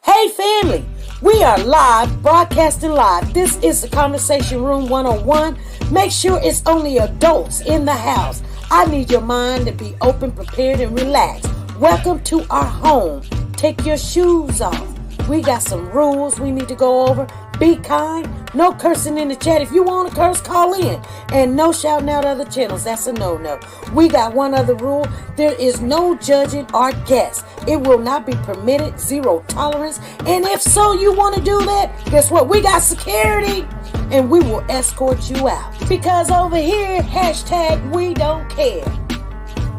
Hey family, we are live, broadcasting live. This is the Conversation Room 101. Make sure it's only adults in the house. I need your mind to be open, prepared, and relaxed. Welcome to our home. Take your shoes off. We got some rules we need to go over. Be kind. No cursing in the chat. If you want to curse, call in. And no shouting out other channels. That's a no-no. We got one other rule. There is no judging our guests. It will not be permitted. Zero tolerance. And if so, you want to do that, guess what? We got security. And we will escort you out. Because over here, hashtag we don't care.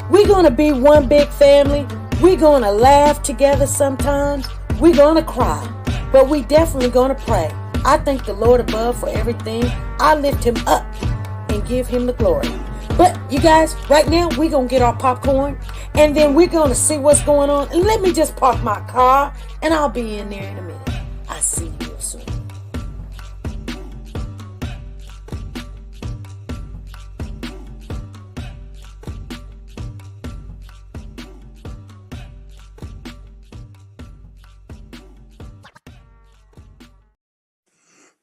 We're going to be one big family. We're going to laugh together sometimes. We're going to cry. But we definitely going to pray. I thank the Lord above for everything. I lift him up and give him the glory. But you guys, right now we're going to get our popcorn and then we're going to see what's going on. And let me just park my car and I'll be in there in a minute. I'll see you real soon.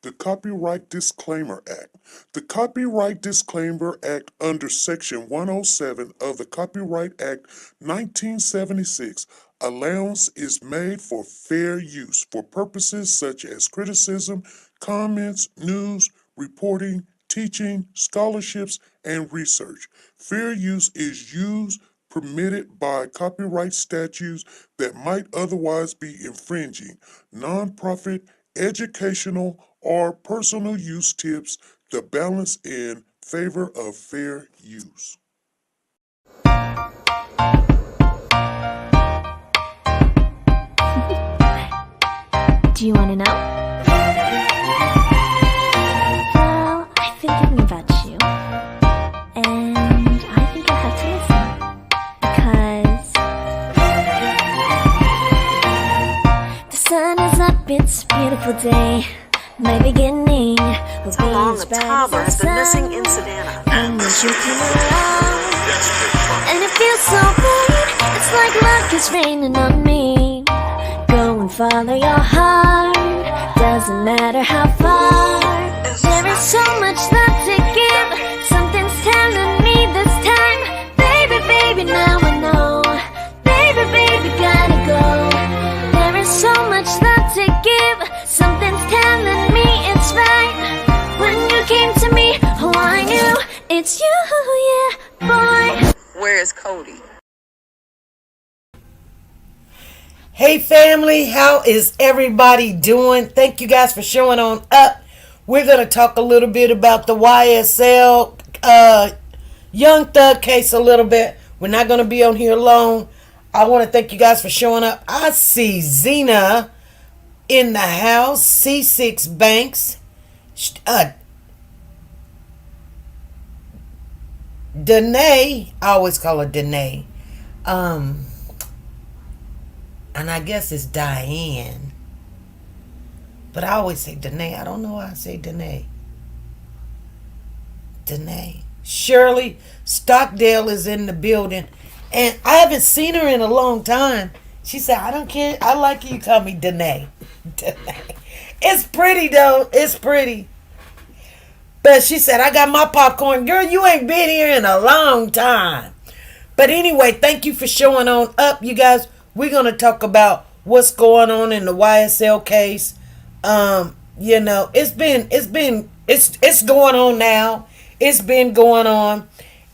The Copyright Disclaimer Act. The Copyright Disclaimer Act under Section 107 of the Copyright Act 1976, allowance is made for fair use for purposes such as criticism, comments, news, reporting, teaching, scholarships, and research. Fair use is used permitted by copyright statutes that might otherwise be infringing. Nonprofit, educational, or personal use tips the balance in favor of fair use. Do you want to know? Well, I've been thinking about you, and I think I have to listen, because the sun is up, it's a beautiful day. My beginning will How be long as the bright toddler as has the been sun. missing in Savannah. And as you come around, and it feels so right, it's like luck is raining on me. Go and follow your heart, doesn't matter how far. There is so much love to give, something's telling me this time. Baby, baby, now I know. Baby, baby, gotta go. There is so much love to give, something's telling me it's right. When you came to me, oh I knew it's you, yeah, boy. Where is Cody? Hey family, how is everybody doing? Thank you guys for showing on up. We're going to talk a little bit about the YSL Young Thug case a little bit. We're not going to be on here long. I want to thank you guys for showing up. I see Zena in the house. C6 Banks. Danae. I always call her Danae. And I guess it's Diane. But I always say Danae. I don't know why I say Danae. Danae. Shirley Stockdale is in the building. And I haven't seen her in a long time. She said, I don't care. I like you call me Danae. Danae. It's pretty though. It's pretty. But she said, I got my popcorn. Girl, you ain't been here in a long time. But anyway, thank you for showing on up, you guys. We're going to talk about what's going on in the YSL case. You know, it's going on now. It's been going on.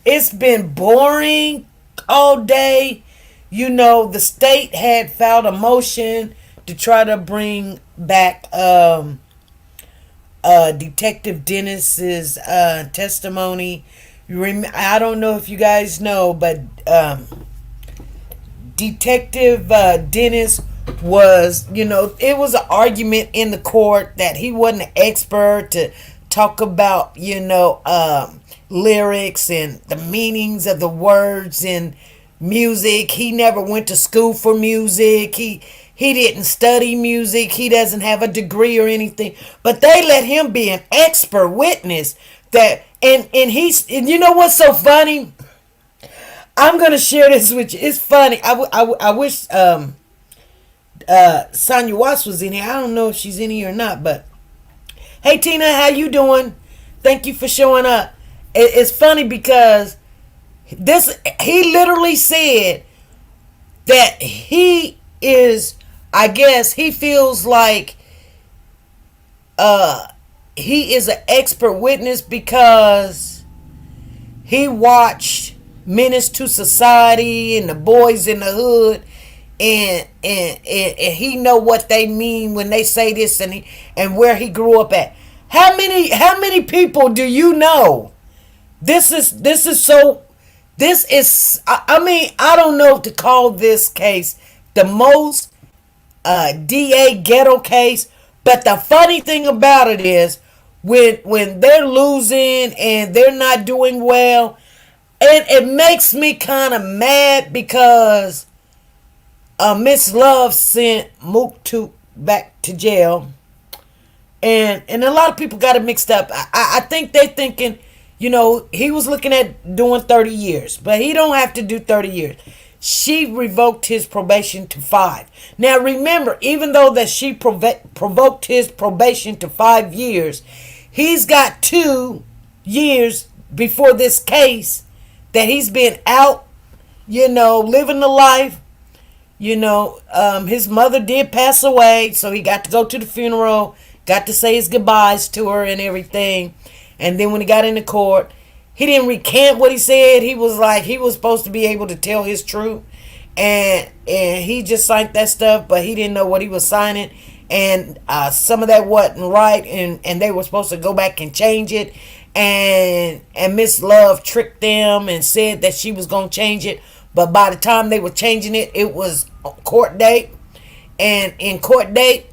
It's been boring all day. You know, the state had filed a motion to try to bring back Detective Dennis's testimony. I don't know if you guys know, but Detective Dennis was, you know, it was an argument in the court that he wasn't an expert to talk about, you know, lyrics and the meanings of the words in music. He never went to school for music. He didn't study music. He doesn't have a degree or anything. But they let him be an expert witness that, and you know what's so funny? I'm gonna share this with you. It's funny. I wish Sonya Watts was in here. I don't know if she's in here or not, but hey Tina, how you doing? Thank you for showing up. It's funny because he literally said that he is, I guess he feels like he is an expert witness because he watched Menace to Society and the Boys in the Hood, and he know what they mean when they say this, and where he grew up at. How many people do you know? This is I mean, I don't know if to call this case the most DA ghetto case, but the funny thing about it is when they're losing and they're not doing well, and it makes me kind of mad because Miss Love sent Mook back to jail, and a lot of people got it mixed up. I think they're thinking, he was looking at doing 30 years, but he don't have to do 30 years. She revoked his probation to 5. Now remember, even though that she provoked his probation to 5 years, he's got 2 years before this case that he's been out, living the life. His mother did pass away, so he got to go to the funeral, got to say his goodbyes to her and everything. And then when he got into court, he didn't recant what he said. He was like, he was supposed to be able to tell his truth. And he just signed that stuff, but he didn't know what he was signing. And some of that wasn't right, and they were supposed to go back and change it. And Miss Love tricked them and said that she was going to change it. But by the time they were changing it, it was court date. And in court date,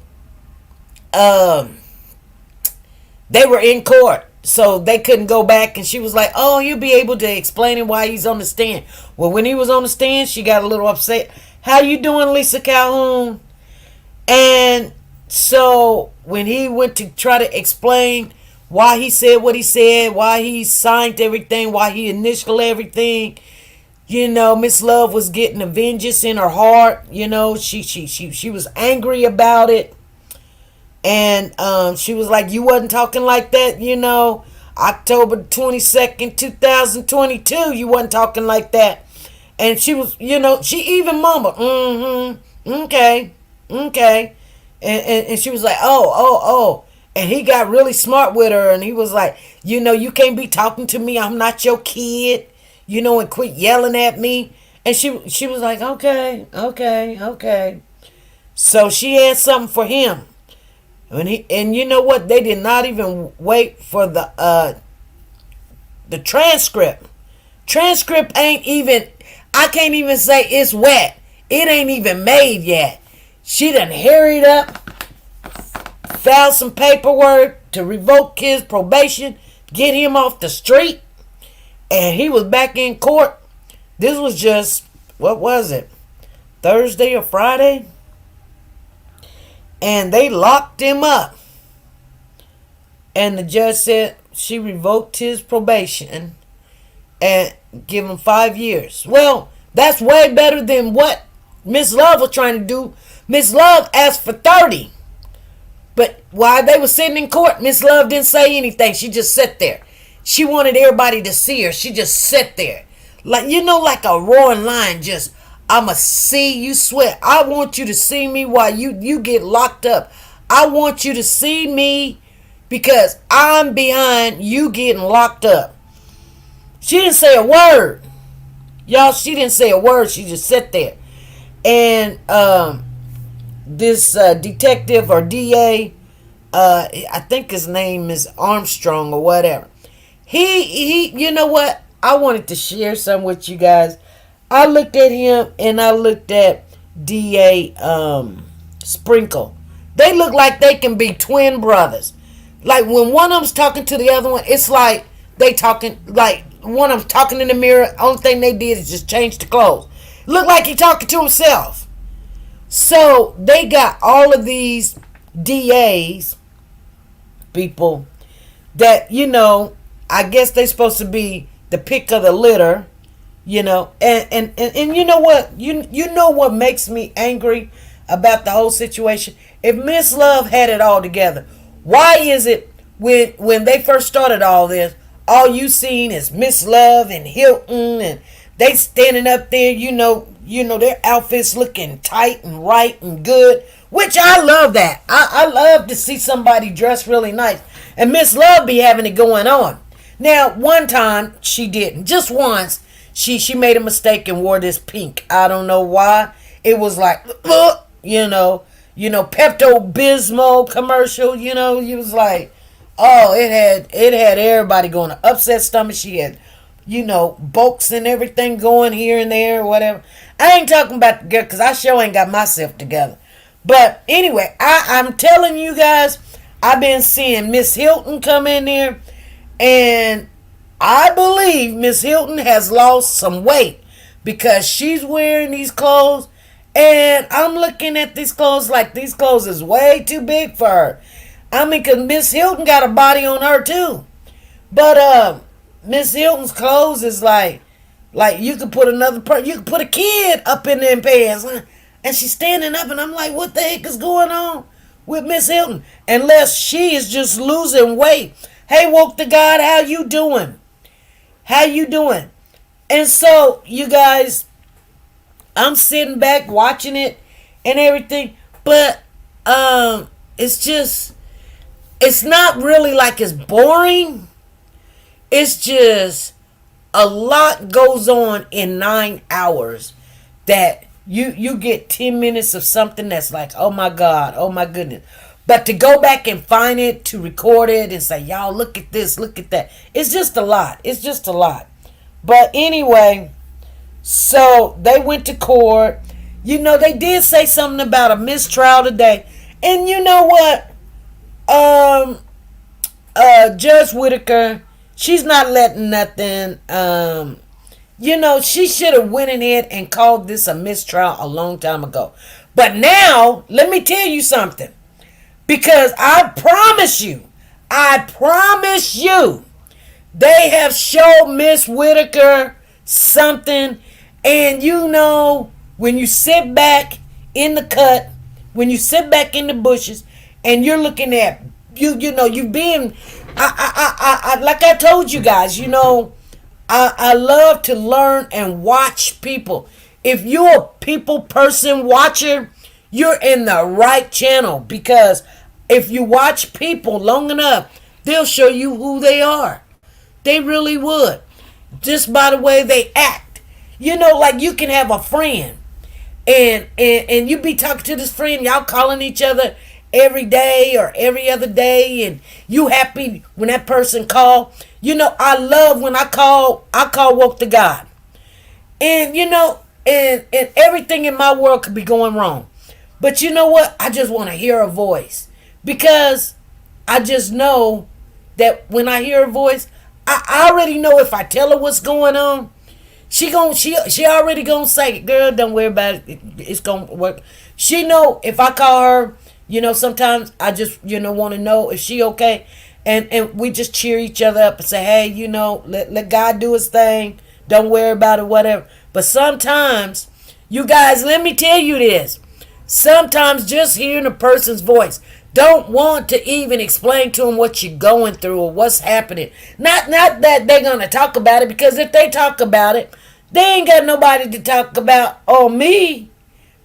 they were in court, so they couldn't go back. And she was like, oh, you'll be able to explain it why he's on the stand. Well, when he was on the stand, she got a little upset. How you doing, Lisa Calhoun? And so when he went to try to explain why he said what he said, why he signed everything, why he initialed everything, Miss Love was getting a vengeance in her heart. She was angry about it. And she was like, you wasn't talking like that, October 22nd, 2022, you wasn't talking like that. And she was, she even mumbled, okay. And she was like, oh. And he got really smart with her, and he was like, you can't be talking to me. I'm not your kid, and quit yelling at me. And she was like, okay. So she had something for him. And you know what? They did not even wait for the transcript. Transcript ain't even, I can't even say it's wet. It ain't even made yet. She done hurried up, filed some paperwork to revoke his probation, get him off the street, and he was back in court. This was just, what was it? Thursday or Friday? And they locked him up. And the judge said she revoked his probation and give him 5 years. Well, that's way better than what Miss Love was trying to do. Miss Love asked for 30. But while they were sitting in court, Miss Love didn't say anything. She just sat there. She wanted everybody to see her. She just sat there. Like a roaring lion, just, I'ma see you sweat. I want you to see me while you get locked up. I want you to see me because I'm behind you getting locked up. She didn't say a word. Y'all, she didn't say a word. She just sat there. And this detective or DA, I think his name is Armstrong or whatever. He you know what? I wanted to share some with you guys. I looked at him and I looked at DA Sprinkle. They look like they can be twin brothers. Like when one of them's talking to the other one, it's like they talking, like one of them's talking in the mirror. Only thing they did is just change the clothes. Look like he talking to himself. So they got all of these DAs, people that, I guess they supposed to be the pick of the litter. And you know what? You know what makes me angry about the whole situation. If Miss Love had it all together, why is it when they first started all this, all you seen is Miss Love and Hilton, and they standing up there, their outfits looking tight and right and good, which I love that. I love to see somebody dressed really nice, and Miss Love be having it going on. Now, one time she didn't, just once. She made a mistake and wore this pink. I don't know why. It was like, Pepto Bismol commercial. You was like, oh, it had everybody going to upset stomach. She had, bulks and everything going here and there or whatever. I ain't talking about the girl because I sure ain't got myself together. But anyway, I'm telling you guys, I've been seeing Miss Hilton come in there, and I believe Miss Hilton has lost some weight because she's wearing these clothes, and I'm looking at these clothes like these clothes is way too big for her. I mean, because Miss Hilton got a body on her too. But Miss Hilton's clothes is like you could put you could put a kid up in them pants. And she's standing up, and I'm like, what the heck is going on with Miss Hilton? Unless she is just losing weight. Hey, woke to God, how you doing? How you doing? And so, you guys, I'm sitting back watching it and everything, but it's not really like it's boring. It's just a lot goes on in 9 hours that you get 10 minutes of something that's like, oh my God, oh my goodness. But to go back and find it, to record it and say, y'all, look at this, look at that. It's just a lot. It's just a lot. But anyway, so they went to court. They did say something about a mistrial today. And you know what? Judge Whitaker, she's not letting nothing, she should have went ahead and called this a mistrial a long time ago. But now, let me tell you something. Because I promise you, they have showed Miss Whitaker something. And when you sit back in the cut, when you sit back in the bushes, and you're looking at, you being, I like I told you guys, I love to learn and watch people. If you're a people person watcher, you're in the right channel, because if you watch people long enough, they'll show you who they are. They really would. Just by the way they act. Like you can have a friend and you be talking to this friend, y'all calling each other every day or every other day, and you happy when that person call. I love when I call woke to God. And and everything in my world could be going wrong. But you know what? I just want to hear a voice. Because I just know that when I hear a voice, I already know if I tell her what's going on, she already gonna say, girl, don't worry about it. It's gonna work. She know if I call her, sometimes I just, want to know if she okay. And we just cheer each other up and say, hey, let God do his thing. Don't worry about it, whatever. But sometimes, you guys, let me tell you this. Sometimes just hearing a person's voice, don't want to even explain to them what you're going through or what's happening. Not that they're going to talk about it, because if they talk about it, they ain't got nobody to talk about on me.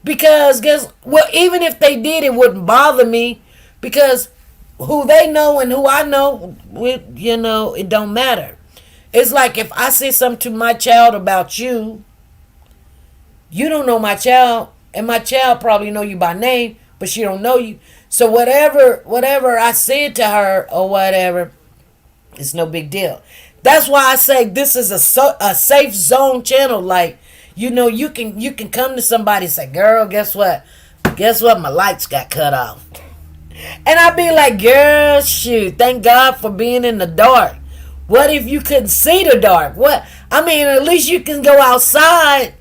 Because even if they did, it wouldn't bother me, because who they know and who I know, it don't matter. It's like if I say something to my child about you, you don't know my child, and my child probably know you by name, but she don't know you. So whatever I said to her or whatever, it's no big deal. That's why I say this is a safe zone channel. Like, you can come to somebody and say, girl, guess what? My lights got cut off. And I'd be like, girl, shoot, thank God for being in the dark. What if you couldn't see the dark? At least you can go outside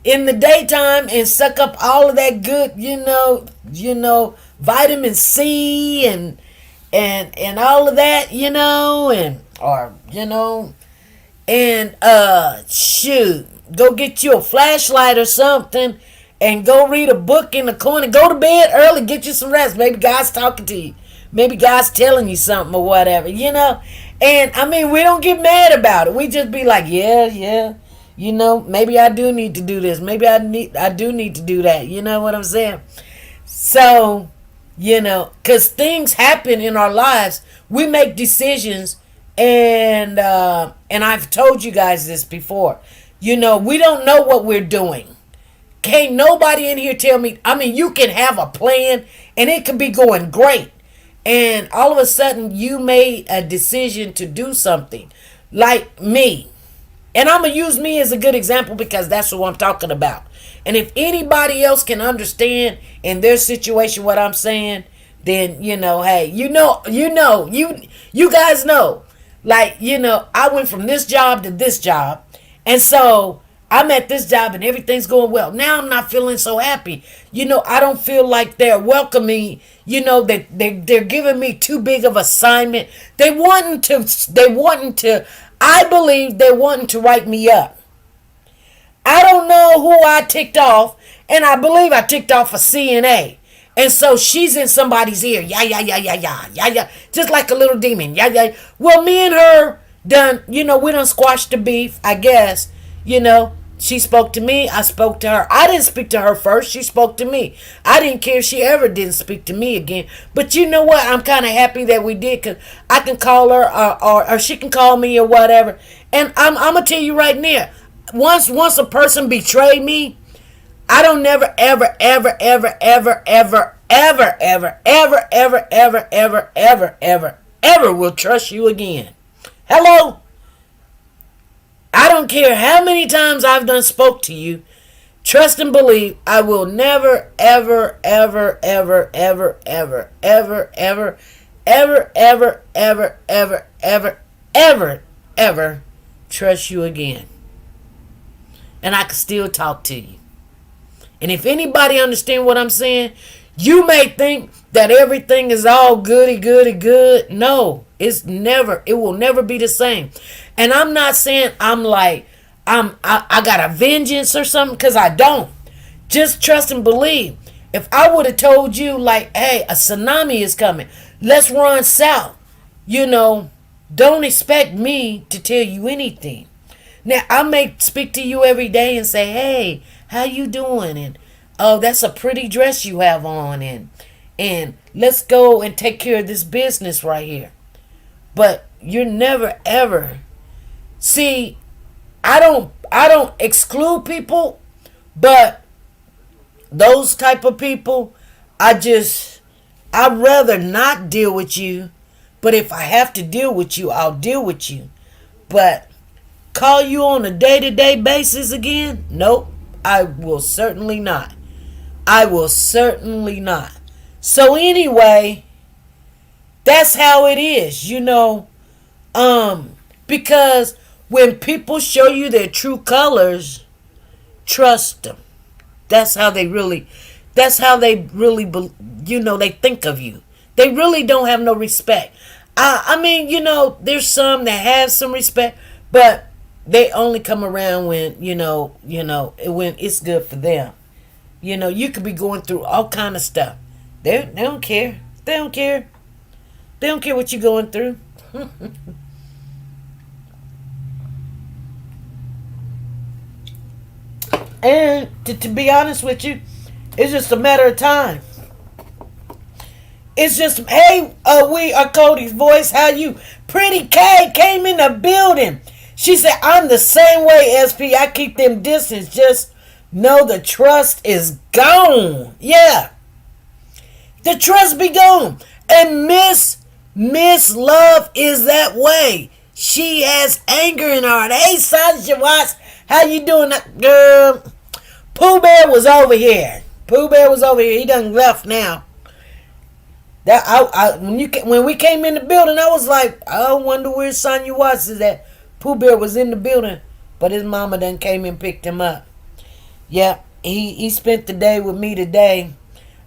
in the daytime and suck up all of that good, vitamin C and all of that, shoot, go get you a flashlight or something and go read a book in the corner. Go to bed early, get you some rest. Maybe God's talking to you. Maybe God's telling you something or whatever, And I mean, we don't get mad about it. We just be like, yeah. Maybe I do need to do this. Maybe I do need to do that. You know what I'm saying? So, because things happen in our lives, we make decisions, and I've told you guys this before. We don't know what we're doing. Can't nobody in here tell me. I mean, you can have a plan, and it can be going great, and all of a sudden you made a decision to do something, like me. And I'm going to use me as a good example because that's what I'm talking about. And if anybody else can understand in their situation what I'm saying, then, hey, you guys know. Like, I went from this job to this job. And so I'm at this job and everything's going well. Now I'm not feeling so happy. I don't feel like they're welcoming, that they're giving me too big of assignment. They wanting to, I believe they're wanting to write me up. I don't know who I ticked off, and I believe I ticked off a CNA. And so she's in somebody's ear. Yeah. Just like a little demon. Yeah. Well, me and her done, we done squashed the beef, I guess. She spoke to me. I spoke to her. I didn't speak to her first. She spoke to me. I didn't care if she ever didn't speak to me again. But you know what? I'm kind of happy that we did, because I can call her or she can call me or whatever. And I'm going to tell you right now, once a person betray me, I don't never, ever, ever, ever, ever, ever, ever, ever, ever, ever, ever, ever, ever, ever, ever will trust you again. Hello? I don't care how many times I've done spoke to you. Trust and believe, I will never, ever, ever, ever, ever, ever, ever, ever, ever, ever, ever, ever, ever, ever, ever trust you again. And I can still talk to you. And if anybody understand what I'm saying, you may think that everything is all goody good. No, it will never be the same. And I'm not saying I got a vengeance or something, because I don't. Just trust and believe. If I would have told you, like, hey, a tsunami is coming, let's run south, don't expect me to tell you anything. Now, I may speak to you every day and say, hey, how you doing? And, oh, that's a pretty dress you have on. And let's go and take care of this business right here. But you're never, ever. See, I don't exclude people, but those type of people, I'd rather not deal with you. But if I have to deal with you, I'll deal with you. But call you on a day-to-day basis again? Nope, I will certainly not. So anyway, that's how it is, because when people show you their true colors, trust them. That's how they really, they think of you. They really don't have no respect. I mean, there's some that have some respect, but they only come around when, when it's good for them. You could be going through all kind of stuff. They don't care. They don't care what you're going through. And to be honest with you, it's just a matter of time. It's just, hey, we are Cody's voice. How you? Pretty K came in the building. She said, I'm the same way, SP. I keep them distance. Just know the trust is gone. Yeah. The trust be gone. And Miss Love is that way. She has anger in her heart. Hey, Sasha Watts, how you doing, girl? Pooh Bear was over here. He done left now. That when we came in the building, I was like, I wonder where Sonya Watts is at. Pooh Bear was in the building, but his mama done came and picked him up. Yeah, he spent the day with me today.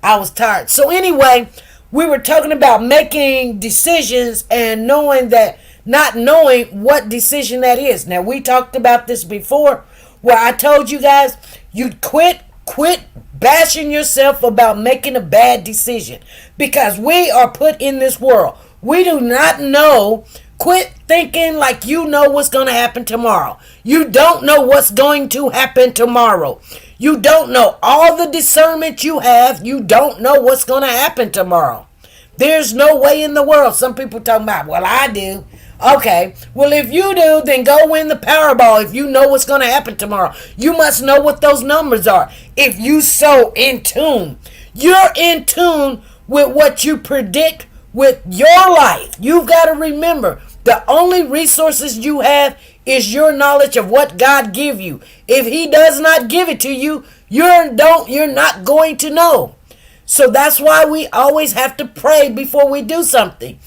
I was tired. So anyway, we were talking about making decisions and not knowing what decision that is. Now, we talked about this before, where I told you guys, you'd quit Quit bashing yourself about making a bad decision, because we are put in this world. We do not know. Quit thinking like you know what's going to happen tomorrow. You don't know what's going to happen tomorrow. You don't know all the discernment you have. You don't know what's going to happen tomorrow. There's no way in the world. Some people talking about, well, I do. Okay, well, if you do, then go win the Powerball. If you know what's going to happen tomorrow, you must know what those numbers are. If you so in tune, you're in tune with what you predict with your life. You've got to remember, the only resources you have is your knowledge of what God give you. If He does not give it to you, you're not going to know. So that's why we always have to pray before we do something.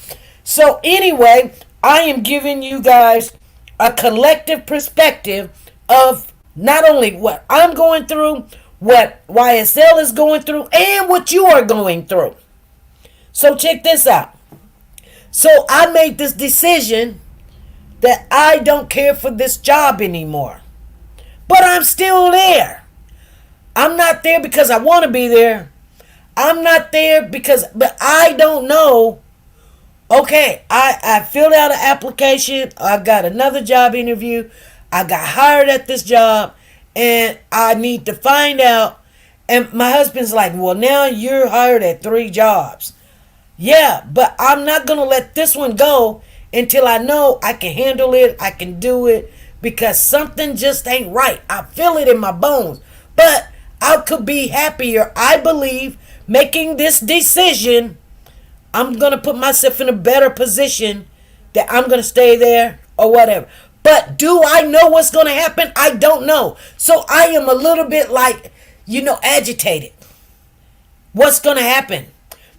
So anyway, I am giving you guys a collective perspective of not only what I'm going through, what YSL is going through, and what you are going through. So check this out. So I made this decision that I don't care for this job anymore. But I'm still there. I'm not there because I want to be there. I'm not there but I don't know. Okay, I filled out an application. I got another job interview. I got hired at this job. And I need to find out. And my husband's like, well, now you're hired at 3 jobs. Yeah, but I'm not going to let this one go until I know I can handle it. I can do it. Because something just ain't right. I feel it in my bones. But I could be happier, I believe, making this decision. I'm going to put myself in a better position that I'm going to stay there or whatever. But do I know what's going to happen? I don't know. So I am a little bit like, agitated. What's going to happen?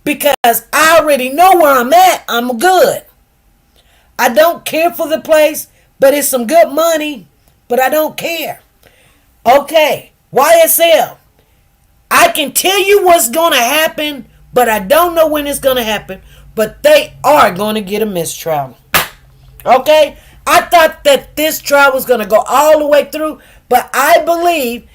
Because I already know where I'm at. I'm good. I don't care for the place, but it's some good money, but I don't care. Okay, YSL. I can tell you what's going to happen, but I don't know when it's going to happen. But they are going to get a mistrial. Okay? I thought that this trial was going to go all the way through. But I believe,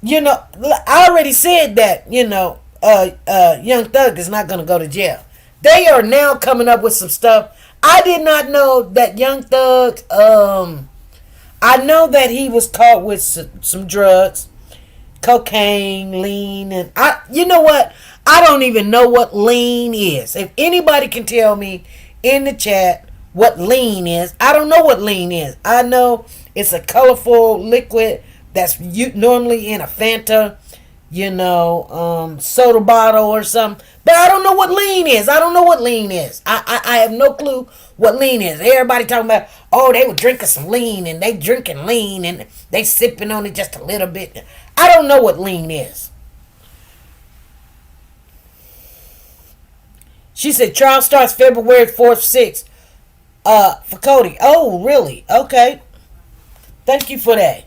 I already said that, Young Thug is not going to go to jail. They are now coming up with some stuff. I did not know that Young Thug, I know that he was caught with some drugs. Cocaine, lean, and you know what? I don't even know what lean is. If anybody can tell me in the chat what lean is, I don't know what lean is. I know it's a colorful liquid that's normally in a Fanta, soda bottle or something. But I don't know what lean is. I don't know what lean is. I have no clue what lean is. Everybody talking about, oh, they were drinking some lean and they drinking lean and they sipping on it just a little bit. I don't know what lean is. She said trial starts February 4th, 6th. For Cody. Oh, really? Okay. Thank you for that.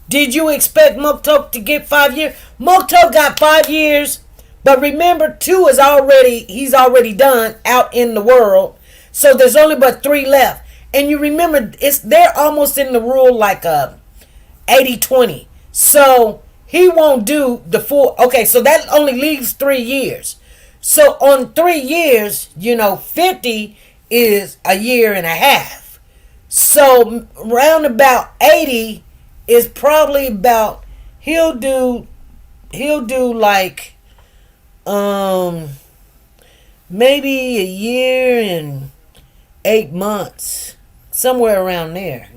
Did you expect Moktok to get 5 years? Moktok got 5 years, but remember, he's already done out in the world. So there's only but 3 left. And you remember, they're almost in the rule like 80-20. So he won't do the full. Okay, so that only leaves 3 years. So on 3 years, 50 is a year and a half. So round about 80 is probably about, he'll do like maybe a year and 8 months, somewhere around there.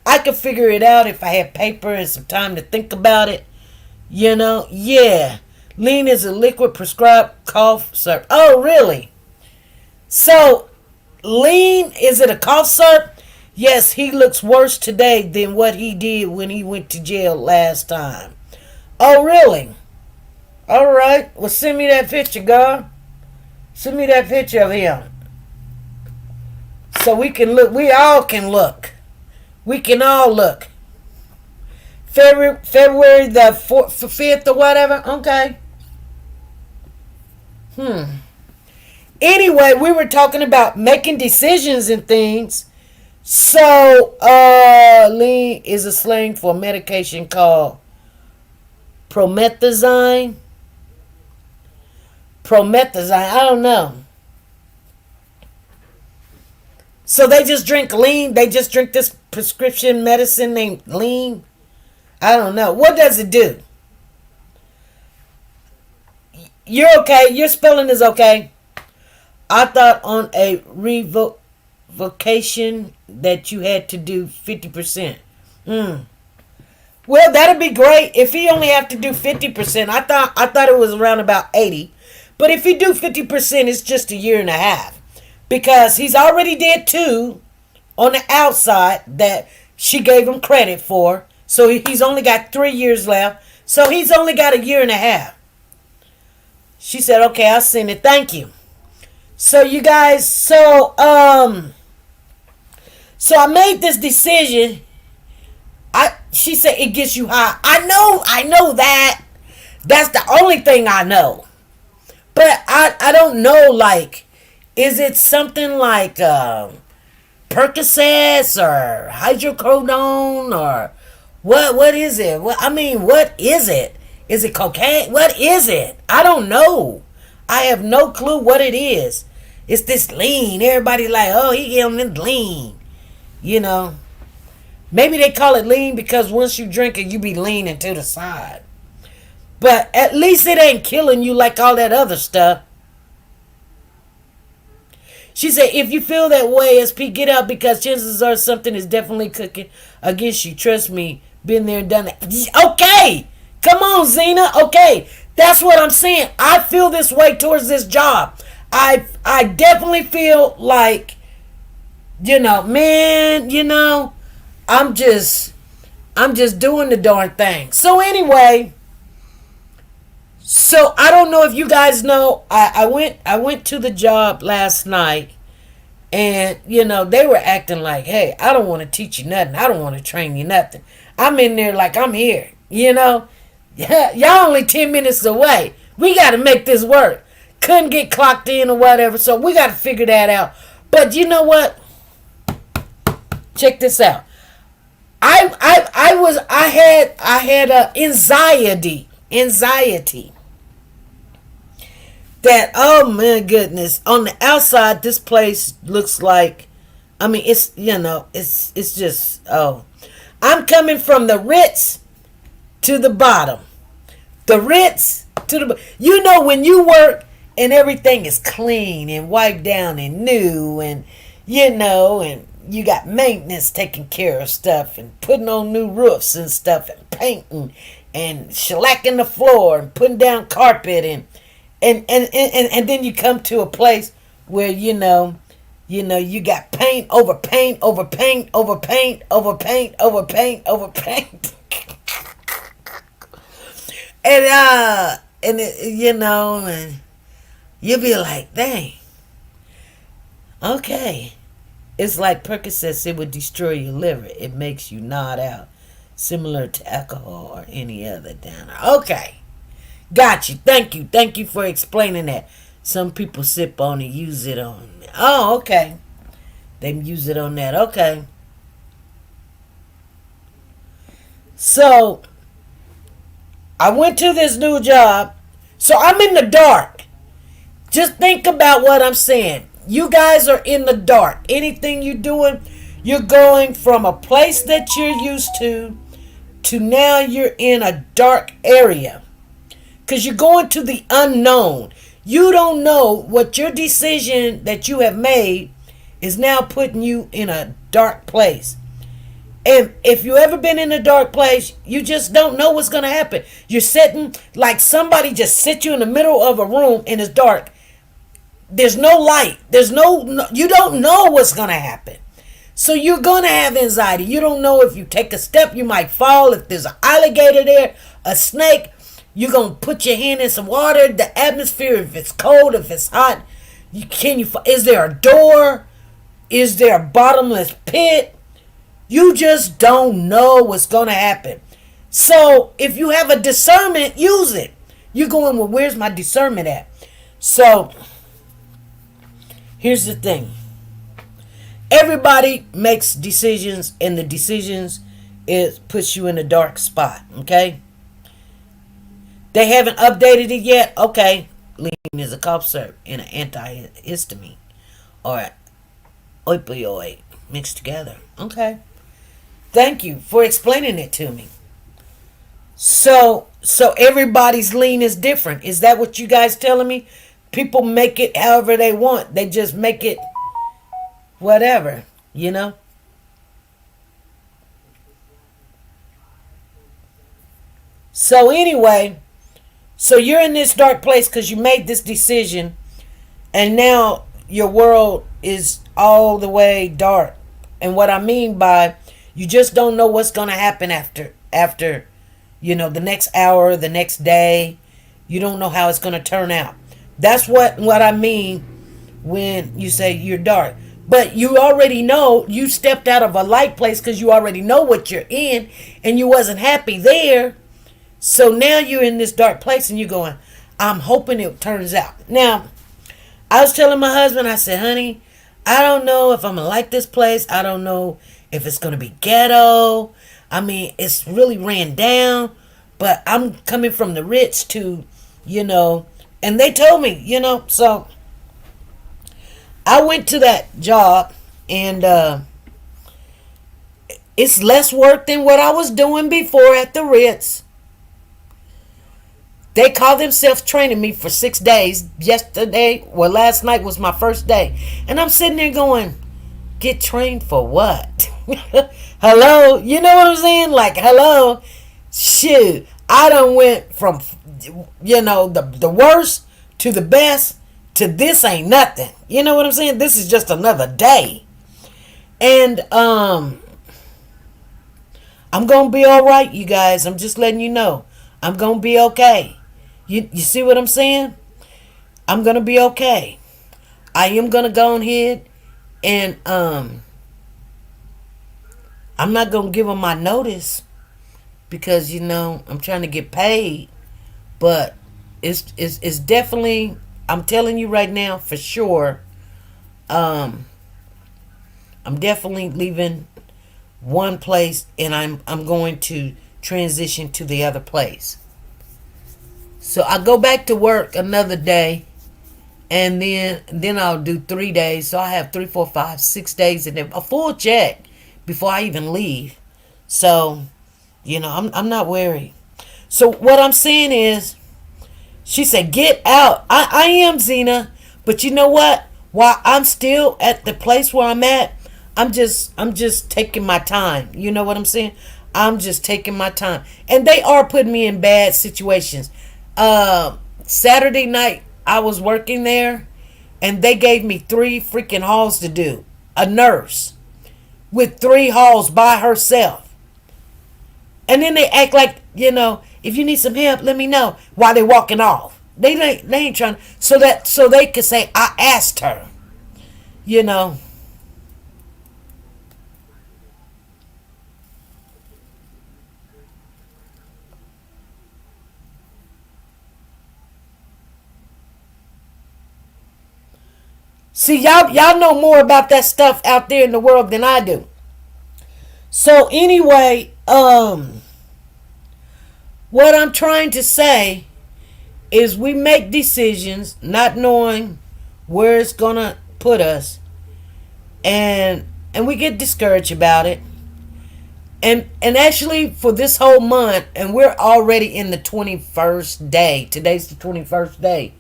I could figure it out if I had paper and some time to think about it. Yeah. Lean is a liquid prescribed cough syrup. Oh, really? So, lean, is it a cough syrup? Yes, he looks worse today than what he did when he went to jail last time. Oh, really? All right. Well, send me that picture, girl. Send me that picture of him. So we can look. We all can look. We can all look. February the 5th or whatever. Okay. Anyway, we were talking about making decisions and things. So, lean is a slang for medication called promethazine. Promethazine, I don't know. So they just drink lean. They just drink this prescription medicine named lean. I don't know. What does it do? You're okay. Your spelling is okay. I thought on a revocation that you had to do 50%. Well, that'd be great if he only have to do 50%. I thought it was around about 80. But if he do 50%, it's just a year and a half. Because he's already did 2 on the outside that she gave him credit for. So he's only got 3 years left. So he's only got a year and a half. She said, okay, I'll send it. Thank you. So you guys, so I made this decision. She said it gets you high. I know that. That's the only thing I know. But I don't know, like, is it something like Percocets or hydrocodone or what is it? What is it? Is it cocaine? What is it? I don't know. I have no clue what it is. It's this lean. Everybody like, oh, he get on this lean. You know. Maybe they call it lean because once you drink it, you be leaning to the side. But at least it ain't killing you like all that other stuff. She said, if you feel that way, SP, get out because chances are something is definitely cooking against you. Trust me, been there and done that. Okay, come on, Zena. Okay, that's what I'm saying. I feel this way towards this job. I definitely feel like, man, I'm just doing the darn thing. So anyway, so I don't know if you guys know, I went to the job last night, and they were acting like, hey, I don't want to teach you nothing. I don't want to train you nothing. I'm in there like I'm here. Y'all only 10 minutes away. We got to make this work. Couldn't get clocked in or whatever, so we got to figure that out. But you know what? Check this out. I had anxiety that, oh my goodness, on the outside this place looks like, I mean, it's it's just, oh, I'm coming from the Ritz to the bottom. The Ritz to the, when you work and everything is clean and wiped down and new, and and you got maintenance taking care of stuff and putting on new roofs and stuff and painting and shellacking the floor and putting down carpet, and then you come to a place where you got paint over paint over paint over paint over paint over paint over paint. And and you'll be like, dang, okay. It's like Percocets, it would destroy your liver. It makes you nod out, similar to alcohol or any other downer. Okay, got you. Thank you for explaining that. Some people sip on it, use it on. Oh, okay. They use it on that. Okay. So, I went to this new job. So, I'm in the dark. Just think about what I'm saying. You guys are in the dark. Anything you're doing, you're going from a place that you're used to now you're in a dark area. Because you're going to the unknown. You don't know what your decision that you have made is now putting you in a dark place. And if you ever been in a dark place, you just don't know what's going to happen. You're sitting like somebody just sit you in the middle of a room and it's dark. There's no light. You don't know what's going to happen. So you're going to have anxiety. You don't know if you take a step, you might fall. If there's an alligator there, a snake, you're going to put your hand in some water. The atmosphere, if it's cold, if it's hot, is there a door? Is there a bottomless pit? You just don't know what's going to happen. So if you have a discernment, use it. You're going, well, where's my discernment at? So here's the thing. Everybody makes decisions, and the decisions is puts you in a dark spot. Okay, they haven't updated it yet. Okay, lean is a cough syrup and an antihistamine or an opioid mixed together. Okay, thank you for explaining it to me. So everybody's lean is different. Is that what you guys telling me? People make it however they want. They just make it whatever, you know? So anyway, so you're in this dark place because you made this decision, and now your world is all the way dark. And what I mean by you just don't know what's going to happen after the next hour, the next day. You don't know how it's going to turn out. That's what I mean when you say you're dark. But you already know you stepped out of a light place because you already know what you're in, and you wasn't happy there. So now you're in this dark place and you're going, I'm hoping it turns out. Now, I was telling my husband, I said, honey, I don't know if I'm going to like this place. I don't know if it's going to be ghetto. I mean, it's really ran down, but I'm coming from the rich to, and they told me, so I went to that job, and it's less work than what I was doing before at the Ritz. They call themselves training me for 6 days. Last night was my first day. And I'm sitting there going, get trained for what? Hello? You know what I'm saying? Like, hello? Shoot. I done went from, the worst to the best to this ain't nothing. You know what I'm saying? This is just another day. And, I'm going to be all right, you guys. I'm just letting you know. I'm going to be okay. You see what I'm saying? I'm going to be okay. I am going to go ahead and I'm not going to give them my notice because, I'm trying to get paid. But it's definitely, I'm telling you right now for sure, I'm definitely leaving one place and I'm going to transition to the other place. So I go back to work another day, and then I'll do 3 days. So I have 3, 4, 5, 6 days, and then a full check before I even leave. So, I'm not worried. So what I'm saying is, she said, "Get out." I am, Zena, but you know what? While I'm still at the place where I'm at, I'm just taking my time. You know what I'm saying? I'm just taking my time, and they are putting me in bad situations. Saturday night I was working there and they gave me 3 freaking halls to do. A nurse with 3 halls by herself. And then they act like, if you need some help, let me know while they're walking off. They ain't trying so they could say I asked her. See, y'all know more about that stuff out there in the world than I do. So anyway, what I'm trying to say is we make decisions not knowing where it's gonna put us, and we get discouraged about it. And actually for this whole month, and we're already in the 21st day. Today's the 21st day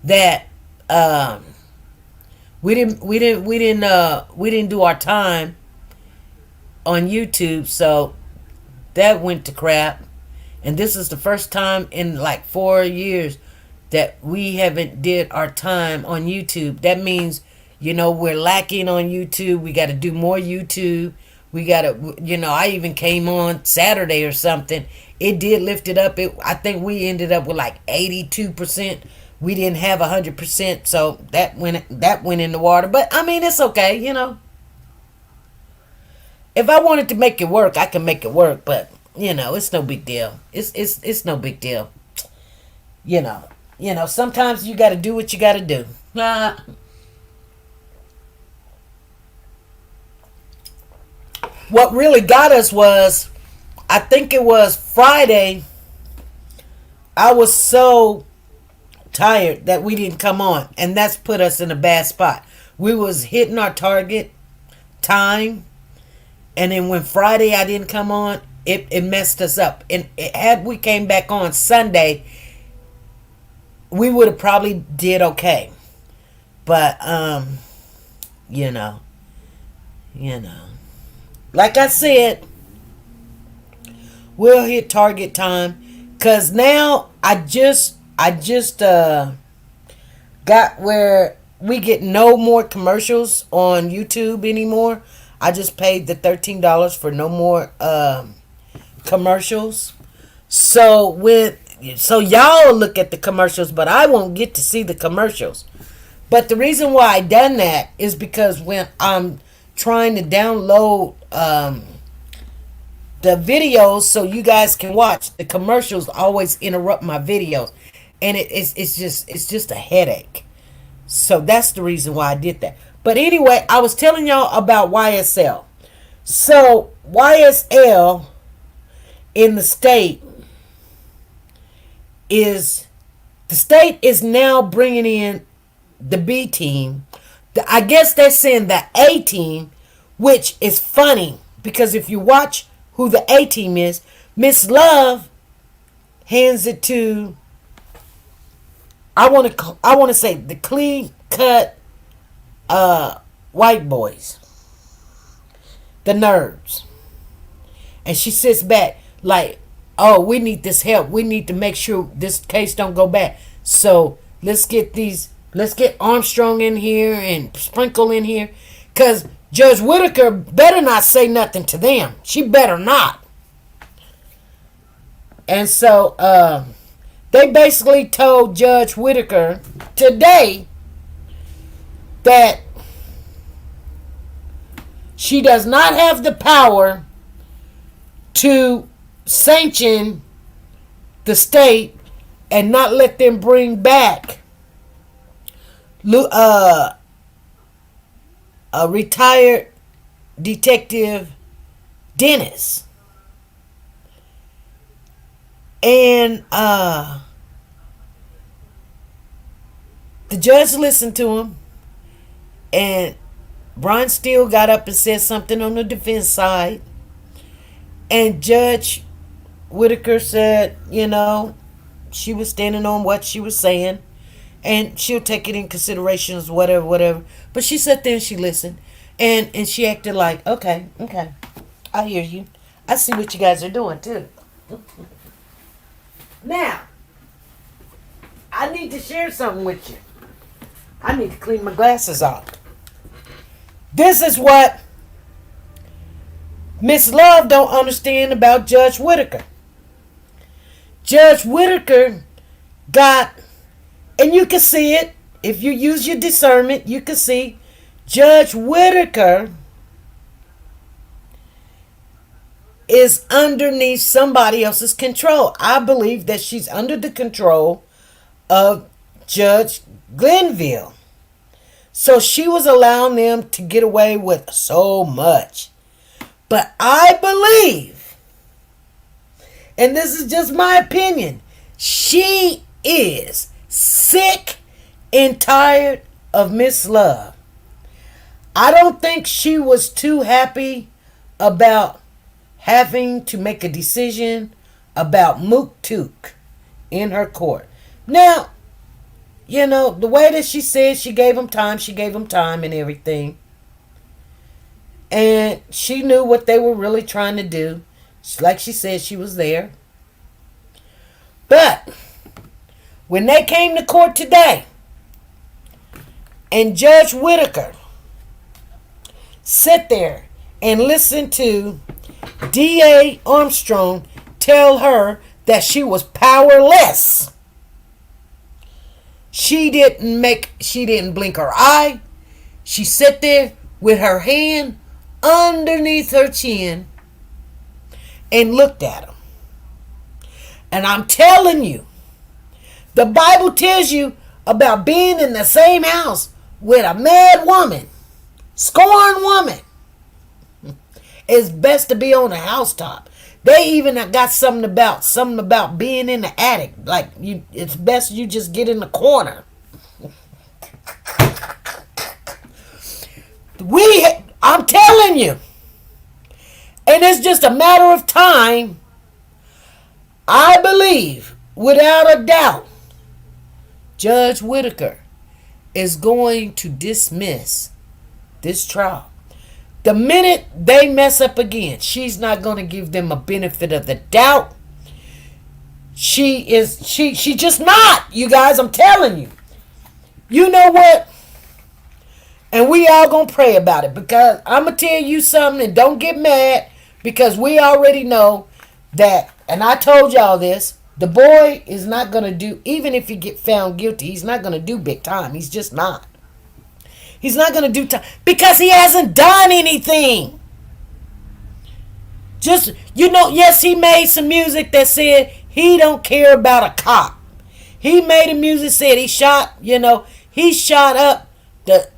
that we didn't do our time on YouTube, so that went to crap. And this is the first time in like 4 years that we haven't did our time on YouTube. That means, we're lacking on YouTube. We got to do more YouTube. We got to, I even came on Saturday or something. It did lift it up. I think we ended up with like 82%. We didn't have 100%, so that went in the water. But I mean, it's okay, If I wanted to make it work, I can make it work. But it's no big deal. It's no big deal. Sometimes you got to do what you got to do. What really got us was, I think it was Friday. I was so tired that we didn't come on, and that's put us in a bad spot. We was hitting our target time, and then when Friday I didn't come on, it messed us up. And had we came back on Sunday, we would have probably did okay. But you know, like I said, we'll hit target time. Cause now I just got where we get no more commercials on YouTube anymore. I just paid the $13 for no more commercials. So y'all look at the commercials, but I won't get to see the commercials. But the reason why I done that is because when I'm trying to download the videos so you guys can watch, the commercials always interrupt my videos, and it's just a headache. So that's the reason why I did that. But anyway, I was telling y'all about YSL. So YSL in the state is now bringing in the B team. I guess they're saying the A team, which is funny because if you watch who the A team is, Miss Love hands it to, I want to say, the clean cut white boys, the nerds, and she sits back like, oh, we need this help. We need to make sure this case don't go back. So let's get Armstrong in here and Sprinkle in here, cause Judge Whitaker better not say nothing to them. She better not. And so they basically told Judge Whitaker today that she does not have the power to sanction the state and not let them bring back a retired detective Dennis. And the judge listened to him, and Brian Steele got up and said something on the defense side, and Judge Whitaker said, she was standing on what she was saying, and she'll take it in consideration as whatever. But she sat there and she listened, and she acted like, okay, I hear you. I see what you guys are doing too. Now, I need to share something with you. I need to clean my glasses off. This is what Miss Love don't understand about Judge Whitaker. Judge Whitaker got, and you can see it, if you use your discernment, you can see Judge Whitaker is underneath somebody else's control. I believe that she's under the control of Judge Glenville. So she was allowing them to get away with so much. But I believe, and this is just my opinion, she is sick and tired of Miss Love. I don't think she was too happy about having to make a decision about Mook Took in her court. Now, the way that she said she gave him time and everything. And she knew what they were really trying to do. Like she said, she was there. But when they came to court today, and Judge Whitaker sat there and listened to D.A. Armstrong tell her that she was powerless. She didn't blink her eye. She sat there with her hand underneath her chin and looked at him. And I'm telling you, the Bible tells you about being in the same house with a mad woman, scorned woman. It's best to be on the housetop. They even got something about being in the attic. Like it's best you just get in the corner. I'm telling you, and it's just a matter of time. I believe, without a doubt, Judge Whitaker is going to dismiss this trial. The minute they mess up again, she's not going to give them a benefit of the doubt. She just not, you guys, I'm telling you. You know what? And we all going to pray about it, because I'm going to tell you something, and don't get mad, because we already know that, and I told y'all this, the boy is not going to do, even if he get found guilty, he's not going to do big time. He's just not. He's not going to do time because he hasn't done anything. Just, yes, he made some music that said he don't care about a cop. He made a music said he shot up the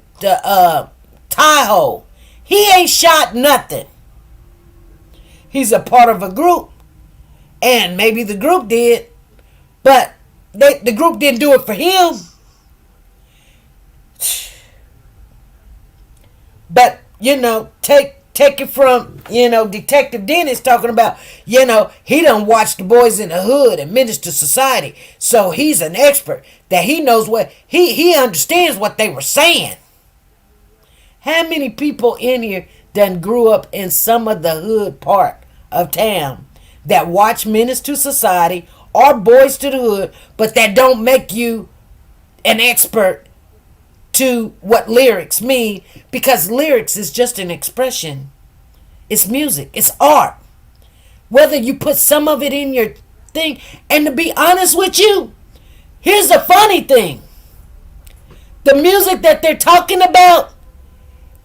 Tahoe. He ain't shot nothing. He's a part of a group. And maybe the group did. But the group didn't do it for him. But, take it from, Detective Dennis talking about, he done watched the boys in the hood and Minister Society. So he's an expert that he knows what, he understands what they were saying. How many people in here done grew up in some of the hood part of town that watch Minister Society or Boys to the Hood, but that don't make you an expert to what lyrics mean, because lyrics is just an expression. It's music. It's art. Whether you put some of it in your thing, and to be honest with you, here's the funny thing. The music that they're talking about,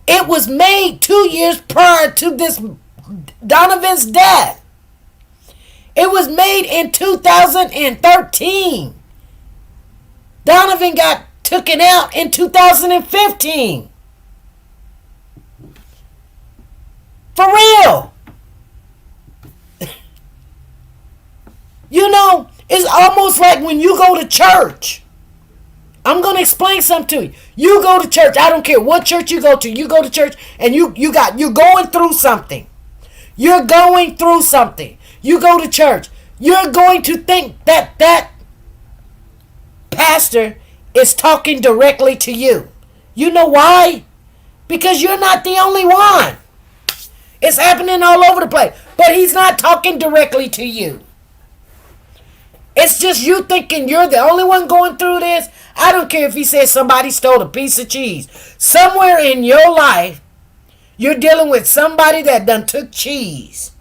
it was made 2 years prior to this Donovan's death. It was made in 2013. Donovan got taken out in 2015. For real. It's almost like when you go to church. I'm going to explain something to you. You go to church. I don't care what church you go to. You go to church and you're going through something. You're going through something. You go to church. You're going to think that pastor is talking directly to you. You know why? Because you're not the only one. It's happening all over the place. But he's not talking directly to you. It's just you thinking you're the only one going through this. I don't care if he says somebody stole a piece of cheese. Somewhere in your life, you're dealing with somebody that done took cheese.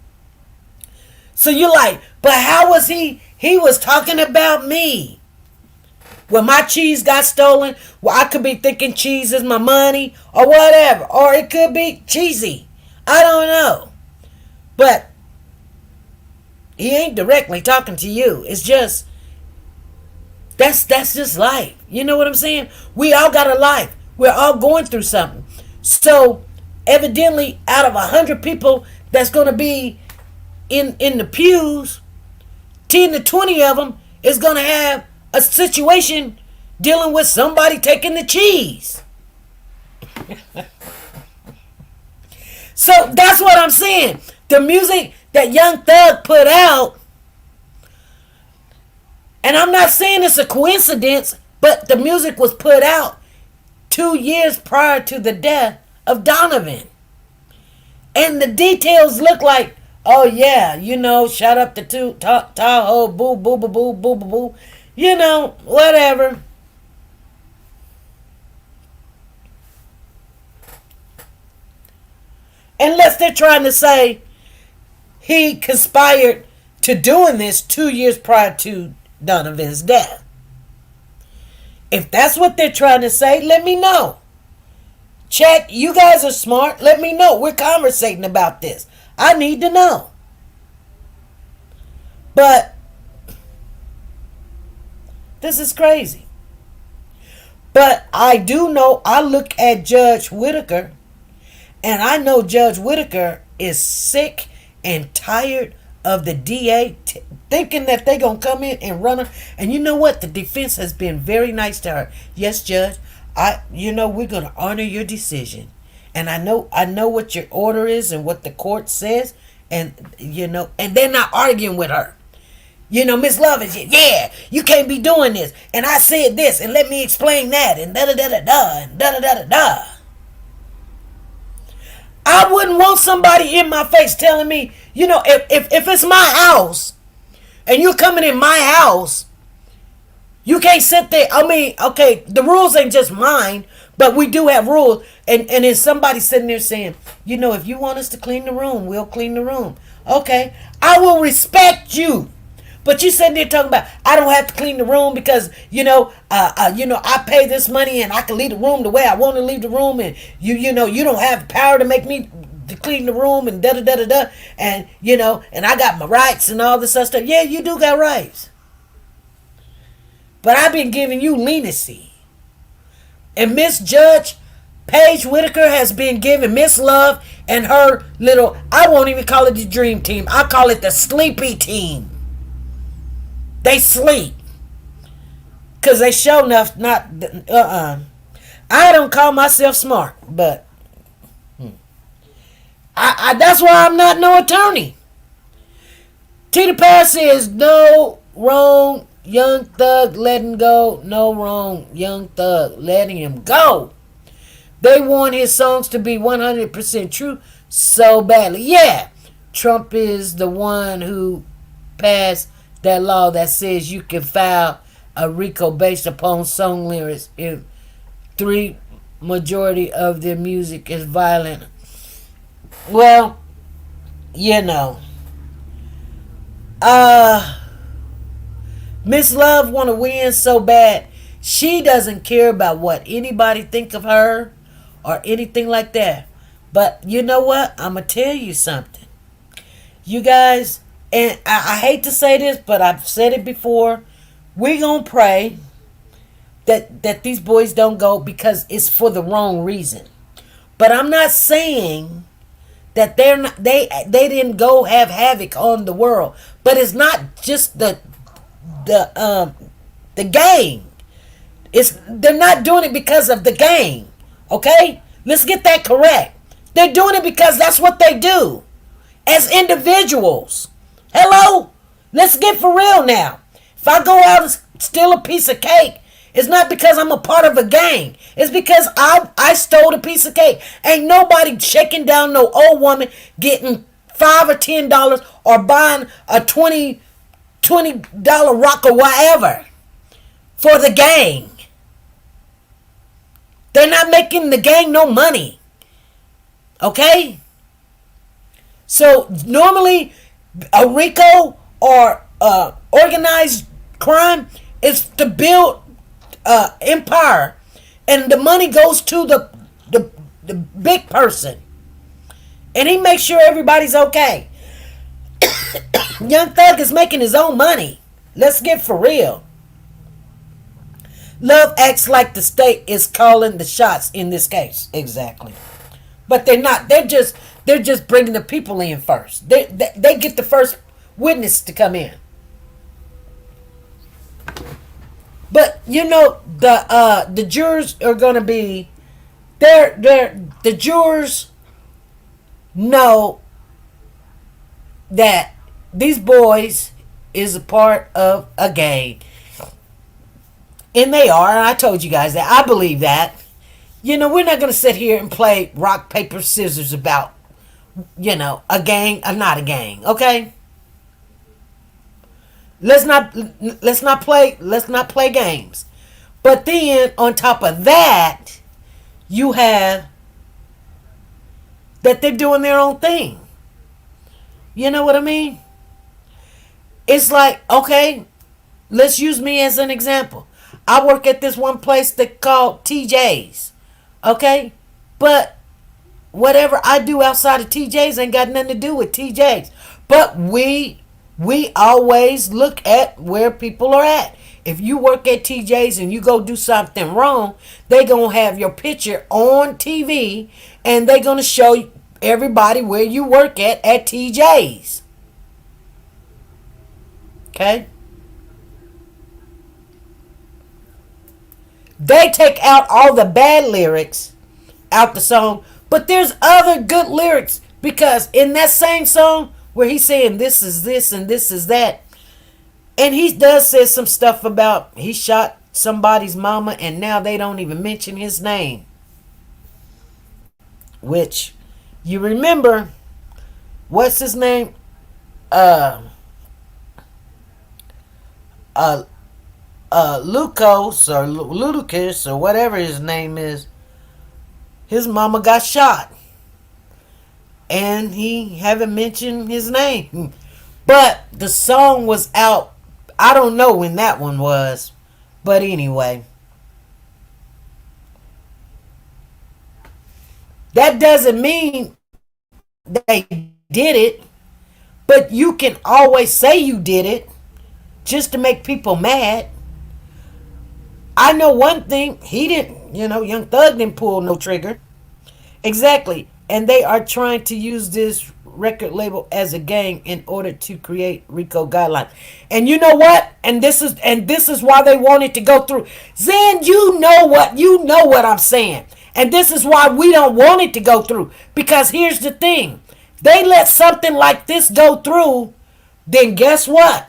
So you're like, but how was he? He was talking about me. When my cheese got stolen, well, I could be thinking cheese is my money or whatever. Or it could be cheesy. I don't know. But he ain't directly talking to you. It's just, that's just life. You know what I'm saying? We all got a life. We're all going through something. So, evidently, out of 100 people that's going to be in the pews, 10 to 20 of them is going to have a situation dealing with somebody taking the cheese. So that's what I'm saying. The music that Young Thug put out, and I'm not saying it's a coincidence, but the music was put out 2 years prior to the death of Donovan. And the details look like, oh yeah, shut up the Tahoe, boo, boo, boo, boo, boo, boo, boo. Whatever. Unless they're trying to say he conspired to doing this 2 years prior to Donovan's death. If that's what they're trying to say, let me know. Chat, you guys are smart. Let me know. We're conversating about this. I need to know. But this is crazy. But I do know, I look at Judge Whitaker, and I know Judge Whitaker is sick and tired of the DA thinking that they're going to come in and run her. And you know what? The defense has been very nice to her. Yes, Judge, we're going to honor your decision. And I know what your order is and what the court says. And, and they're not arguing with her. Miss Love is, yeah, you can't be doing this. And I said this, and let me explain that, and da-da-da-da-da, and da-da-da-da-da. I wouldn't want somebody in my face telling me, if it's my house, and you're coming in my house, you can't sit there. I mean, okay, the rules ain't just mine, but we do have rules. And then somebody sitting there saying, if you want us to clean the room, we'll clean the room. Okay, I will respect you. But you sitting there talking about I don't have to clean the room because I pay this money and I can leave the room the way I want to leave the room, and you don't have the power to make me to clean the room and da da da da da, and and I got my rights and all this other stuff. Yeah, you do got rights, but I've been giving you leniency, and Miss Judge Paige Whitaker has been giving Miss Love and her little, I won't even call it the dream team, I call it the sleepy team. They sleep. Because they show enough not, I don't call myself smart, but that's why I'm not no attorney. Tita Paris says, no wrong, Young Thug letting go. No wrong, Young Thug letting him go. They want his songs to be 100% true so badly. Yeah, Trump is the one who passed that law that says you can file a RICO based upon song lyrics if majority of their music is violent. Well, Miss Love want to win so bad. She doesn't care about what anybody think of her or anything like that. But you know what? I'm going to tell you something. You guys, and I hate to say this, but I've said it before. We're going to pray that these boys don't go because it's for the wrong reason. But I'm not saying that they didn't go have havoc on the world. But it's not just the gang. They're not doing it because of the gang. Okay? Let's get that correct. They're doing it because that's what they do as individuals. Hello? Let's get for real now. If I go out and steal a piece of cake, it's not because I'm a part of a gang. It's because I stole a piece of cake. Ain't nobody shaking down no old woman getting $5 or $10 or buying a $20 rock or whatever for the gang. They're not making the gang no money. Okay? So normally a RICO or organized crime is to build empire, and the money goes to the big person, and he makes sure everybody's okay. Young Thug is making his own money. Let's get for real. Love acts like the state is calling the shots in this case. Exactly. But they're not. They're just bringing the people in first. They get the first witness to come in. But the jurors are going to be the jurors know that these boys is a part of a gang. And they are. And I told you guys that. I believe that. We're not going to sit here and play rock, paper, scissors about, a gang or not a gang. Okay? Let's not play games. But then on top of that, you have that they're doing their own thing. You know what I mean? It's like, okay, let's use me as an example. I work at this one place that called TJ's. Okay? But whatever I do outside of TJ's ain't got nothing to do with TJ's. But we always look at where people are at. If you work at TJ's and you go do something wrong, they going to have your picture on TV and they going to show everybody where you work at TJ's. Okay? They take out all the bad lyrics out the song, but there's other good lyrics because in that same song where he's saying this is this and this is that, and he does say some stuff about he shot somebody's mama and now they don't even mention his name. Which you remember, what's his name? Uh Lucas or Ludacris or whatever his name is, his mama got shot. And he haven't mentioned his name. But the song was out. I don't know when that one was. But anyway. That doesn't mean they did it. But you can always say you did it just to make people mad. I know one thing, he didn't, Young Thug didn't pull no trigger. Exactly. And they are trying to use this record label as a gang in order to create RICO guidelines. And you know what? And this is why they wanted to go through. Zen, you know what I'm saying. And this is why we don't want it to go through. Because here's the thing. They let something like this go through, then guess what?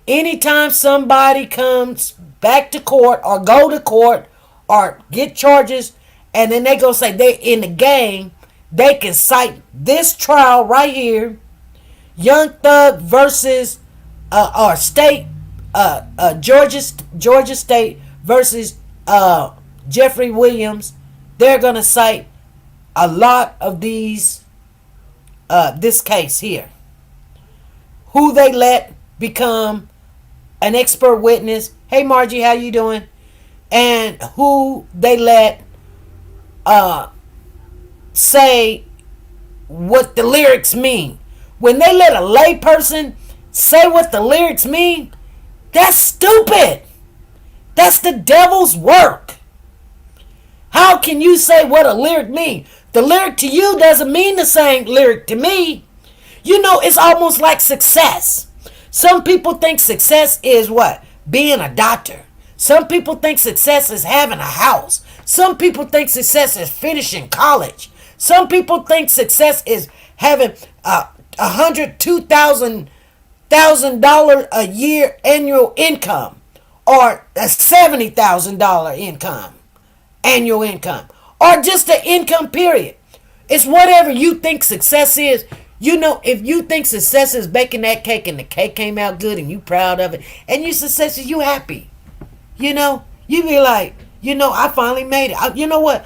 Anytime somebody comes back to court or go to court or get charges and then they go say they in the gang, they can cite this trial right here, Young Thug versus or state Georgia State versus Jeffrey Williams. They're gonna cite a lot of these this case here. Who they let become an expert witness. Hey Margie, how you doing? And who they let say what the lyrics mean. When they let a lay person say what the lyrics mean, that's stupid. That's the devil's work. How can you say what a lyric means? The lyric to you doesn't mean the same lyric to me. It's almost like success. Some people think success is what? Being a doctor. Some people think success is having a house. Some people think success is finishing college. Some people think success is having $102,000 a year annual income, or a $70,000 income, annual income, or just an income period. It's whatever you think success is. If you think success is baking that cake and the cake came out good and you proud of it and you success, you happy. You be like, I finally made it. You know what?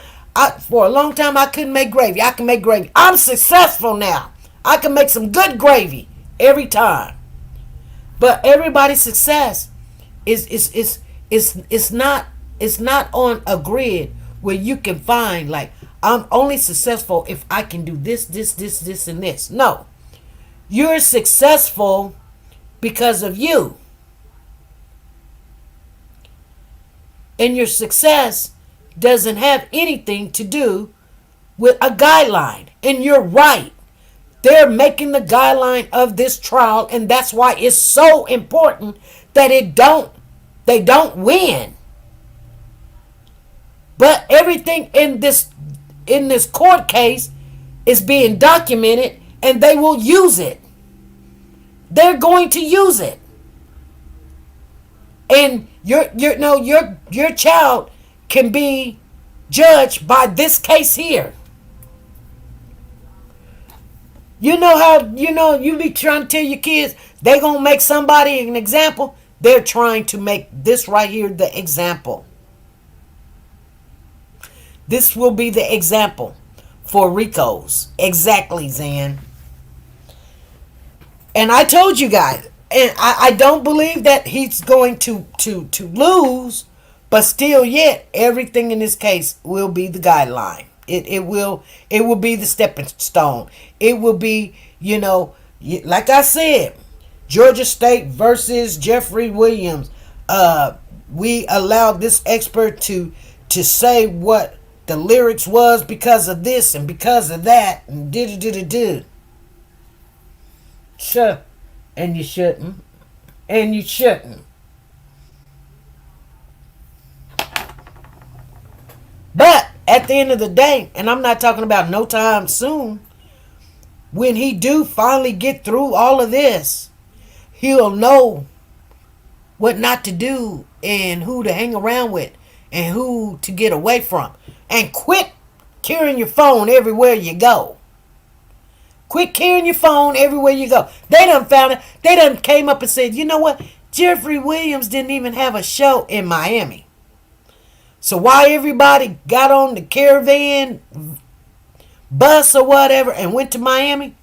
For a long time, I couldn't make gravy. I can make gravy. I'm successful now. I can make some good gravy every time. But everybody's success is not on a grid where you can find like I'm only successful if I can do this, and this. No, you're successful because of you. And your success doesn't have anything to do with a guideline. And you're right. They're making the guideline of this trial, and that's why it's so important that they don't win. But everything in this court case is being documented, and they will use it. They're going to use it. And your child can be judged by this case here. You know how you be trying to tell your kids they gonna make somebody an example. They're trying to make this right here the example. This will be the example for Rico's. Exactly, Zan. And I told you guys, and I don't believe that he's going to lose, but still yet, everything in this case will be the guideline. It will be the stepping stone. It will be, like I said, Georgia State versus Jeffrey Williams. We allowed this expert to say what the lyrics was because of this and because of that and did. Sure. And you shouldn't. And you shouldn't. But at the end of the day, and I'm not talking about no time soon, when he do finally get through all of this, he'll know what not to do and who to hang around with and who to get away from. And quit carrying your phone everywhere you go. Quit carrying your phone everywhere you go. They done found it. They done came up and said, you know what? Jeffrey Williams didn't even have a show in Miami. So why everybody got on the caravan bus or whatever and went to Miami?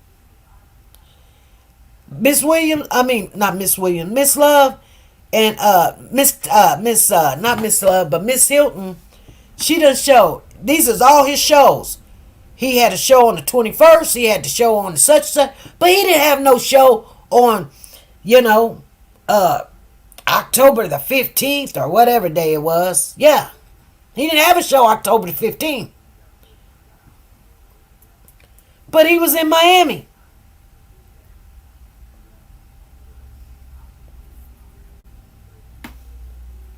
Miss Williams, I mean not Miss Williams, Miss Love and not Miss Love, but Miss Hilton, she done showed. These is all his shows. He had a show on the 21st, he had the show on the such, but he didn't have no show on, October the 15th or whatever day it was. Yeah. He didn't have a show October the 15th. But he was in Miami.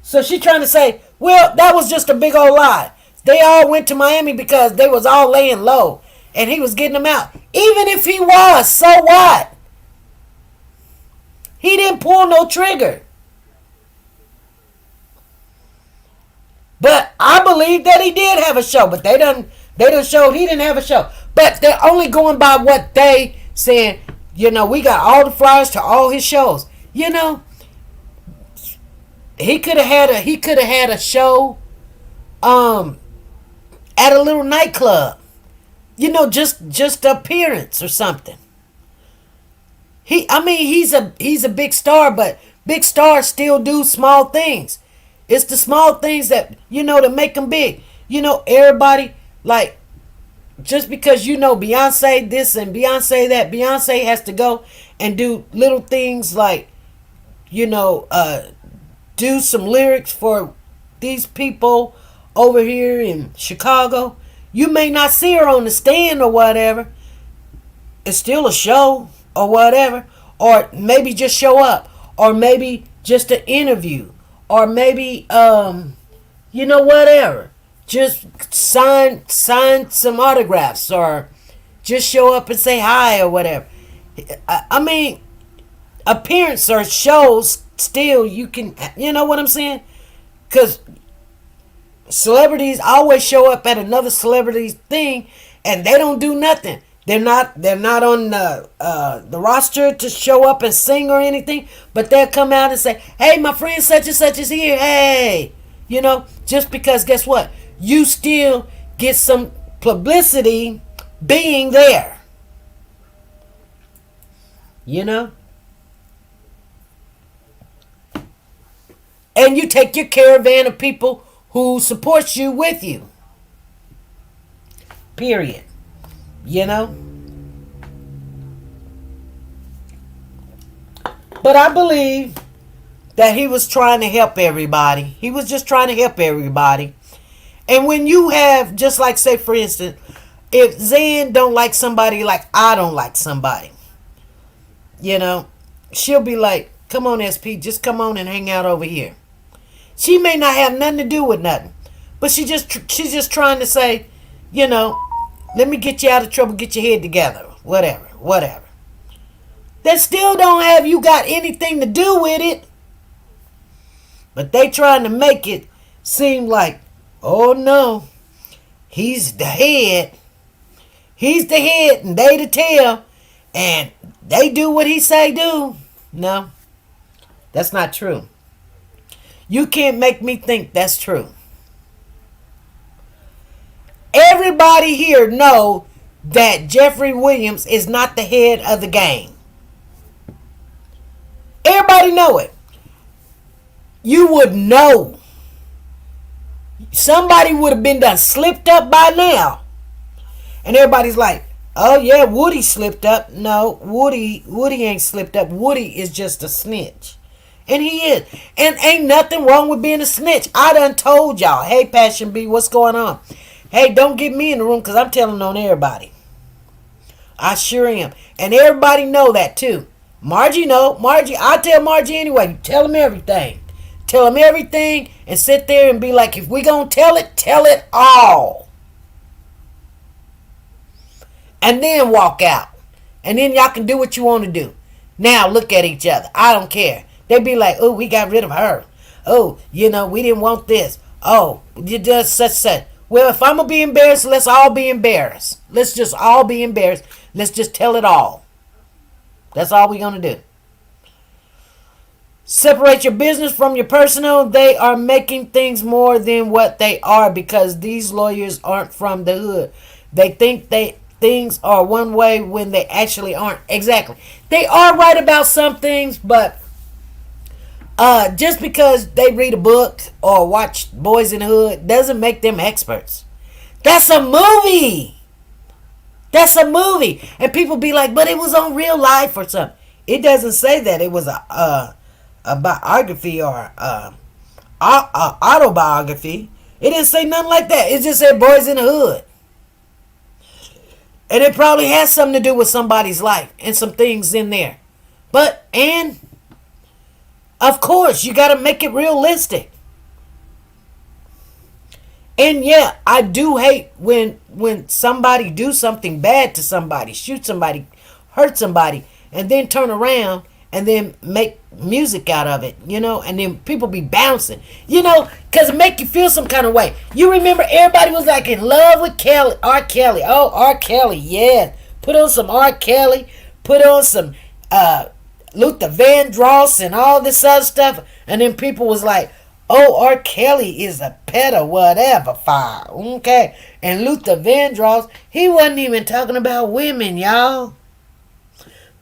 So she trying to say, well, that was just a big old lie. They all went to Miami because they was all laying low. And he was getting them out. Even if he was, so what? He didn't pull no trigger. But I believe that he did have a show. But they done showed he didn't have a show. But they're only going by what they saying. We got all the flyers to all his shows. He could have had a show at a little nightclub. Just appearance or something. He's a big star, but big stars still do small things. It's the small things that, to make them big. Everybody, like, just because Beyonce this and Beyonce that, Beyonce has to go and do little things like, do some lyrics for these people over here in Chicago. You may not see her on the stand or whatever. It's still a show or whatever. Or maybe just show up. Or maybe just an interview. Or maybe, whatever. Just sign some autographs. Or just show up and say hi or whatever. Appearance or shows still you can, you know what I'm saying? Because celebrities always show up at another celebrity's thing and they don't do nothing. They're not on the roster to show up and sing or anything, but they'll come out and say, hey, my friend such and such is here. Hey, just because guess what? You still get some publicity being there. And you take your caravan of people who supports you with you. Period. But I believe that he was trying to help everybody. He was just trying to help everybody. And when you have, just like say for instance, if Zan don't like somebody like I don't like somebody, she'll be like, come on SP, just come on and hang out over here. She may not have nothing to do with nothing. But she's just trying to say, let me get you out of trouble, get your head together. Whatever. That still don't have you got anything to do with it. But they trying to make it seem like, oh no, he's the head. He's the head and they the tail. And they do what he say do. No, that's not true. You can't make me think that's true. Everybody here know that Jeffrey Williams is not the head of the game. Everybody know it. You would know. Somebody would have been done slipped up by now. And everybody's like, oh yeah, Woody slipped up. No, Woody ain't slipped up. Woody is just a snitch. And he is. And ain't nothing wrong with being a snitch. I done told y'all, hey Passion B, what's going on? Hey, don't get me in the room because I'm telling on everybody. I sure am. And everybody know that too. Margie know. Margie, I tell Margie anyway. Tell him everything. Tell him everything and sit there and be like, if we gonna tell it all. And then walk out. And then y'all can do what you want to do. Now look at each other. I don't care. They be like, oh, we got rid of her. Oh, we didn't want this. Oh, you just such. Well, if I'm going to be embarrassed, let's all be embarrassed. Let's just all be embarrassed. Let's just tell it all. That's all we're going to do. Separate your business from your personal. They are making things more than what they are because these lawyers aren't from the hood. They think things are one way when they actually aren't. Exactly. They are right about some things, but just because they read a book or watch Boys in the Hood doesn't make them experts. That's a movie. That's a movie. And people be like, but it was on real life or something. It doesn't say that it was a biography or autobiography. It didn't say nothing like that. It just said Boys in the Hood. And it probably has something to do with somebody's life and some things in there. And of course, you got to make it realistic. And yeah, I do hate when somebody do something bad to somebody, shoot somebody, hurt somebody, and then turn around and then make music out of it, and then people be bouncing, because it make you feel some kind of way. You remember everybody was like in love with R. Kelly. Oh, R. Kelly, yeah. Put on some R. Kelly, put on some Luther Vandross and all this other stuff, and then people was like, oh, R. Kelly is a pedo, whatever, fire, okay? And Luther Vandross, he wasn't even talking about women, y'all.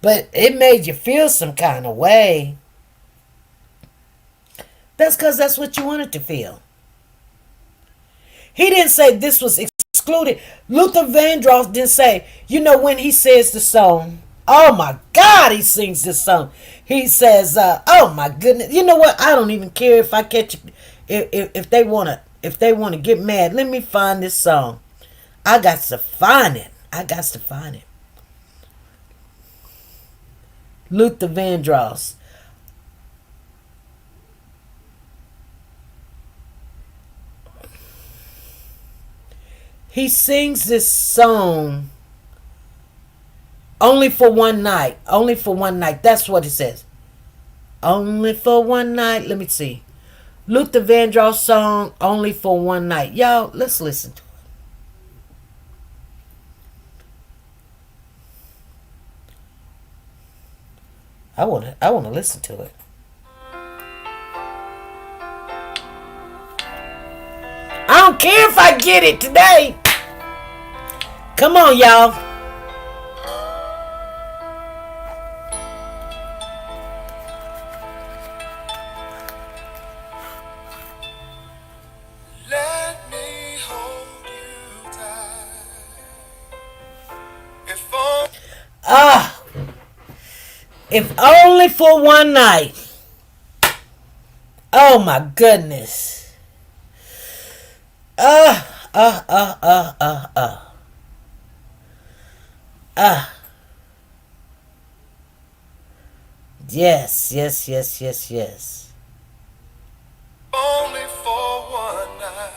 But it made you feel some kind of way. That's because that's what you wanted to feel. He didn't say this was excluded. Luther Vandross didn't say, when he says the song, oh my God, he sings this song. He says, oh my goodness. You know what? I don't even care if I catch, if they want to get mad. Let me find this song. I got to find it. Luther Vandross. He sings this song only for one night. Only for one night. That's what it says. Only for one night. Let me see. Luther Vandross song, Only for One Night. Y'all, let's listen to it. I wanna listen to it. I don't care if I get it today. Come on, y'all. Let me hold you tight. If only for one night. Oh my goodness. Yes. Only for one night.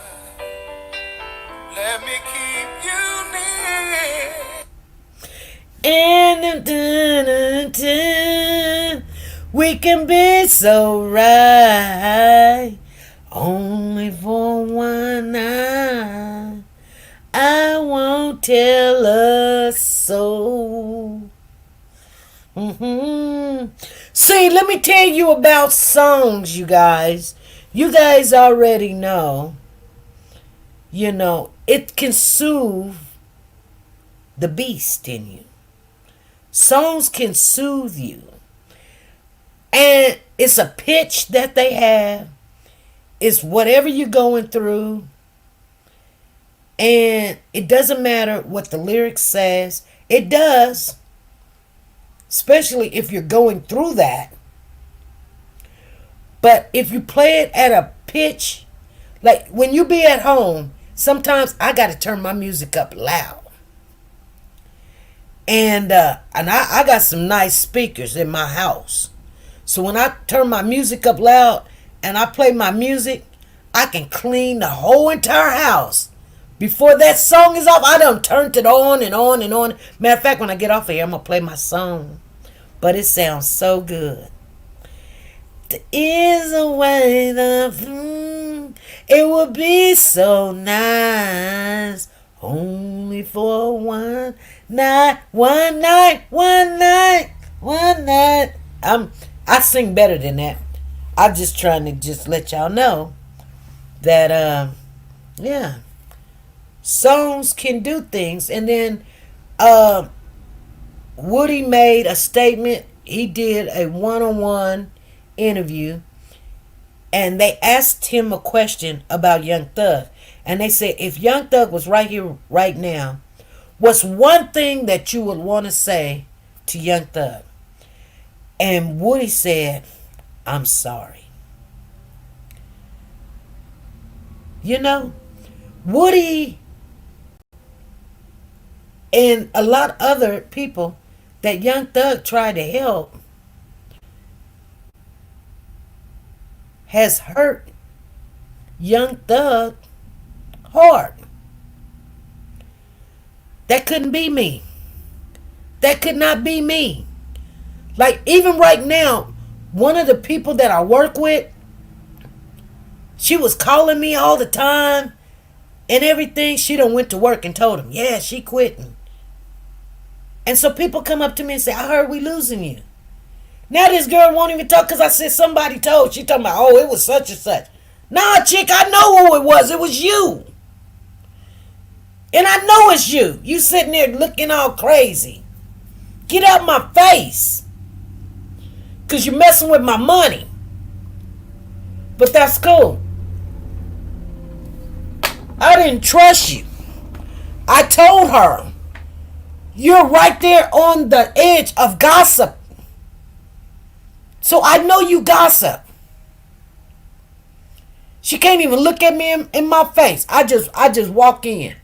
Let me keep you And we can be so right. Only for one night. I won't tell us so. See, let me tell you about songs, you guys. You guys already know. It can soothe the beast in you. Songs can soothe you. And it's a pitch that they have. It's whatever you're going through. And it doesn't matter what the lyrics says. It does. Especially if you're going through that. But if you play it at a pitch, like when you be at home, sometimes I got to turn my music up loud. And I got some nice speakers in my house. So when I turn my music up loud and I play my music, I can clean the whole entire house. Before that song is off, I done turned it on and on and on. Matter of fact, when I get off of here, I'm going to play my song. But it sounds so good. There is a way it would be so nice. Only for one night, one night, one night, one night. I sing better than that. I'm just trying to just let y'all know that yeah, songs can do things. And then Woody made a statement. He did a one-on-one interview, and they asked him a question about Young Thug. And they said, if Young Thug was right here, right now, what's one thing that you would want to say to Young Thug? And Woody said, I'm sorry. You know, Woody and a lot of other people that Young Thug tried to help has hurt Young Thug hard. That couldn't be me. That could not be me. Like, even right now, one of the people that I work with, she was calling me all the time and everything. She done went to work and told him, yeah, she quitting. And so people come up to me and say, I heard we losing you. Now this girl won't even talk because I said somebody told. She talking about, oh, it was such and such. Nah, chick, I know who it was. It was you. And I know it's you. You sitting there looking all crazy. Get out my face. Because you're messing with my money. But that's cool. I didn't trust you. I told her, you're right there on the edge of gossip. So I know you gossip. She can't even look at me in my face. I just walk in.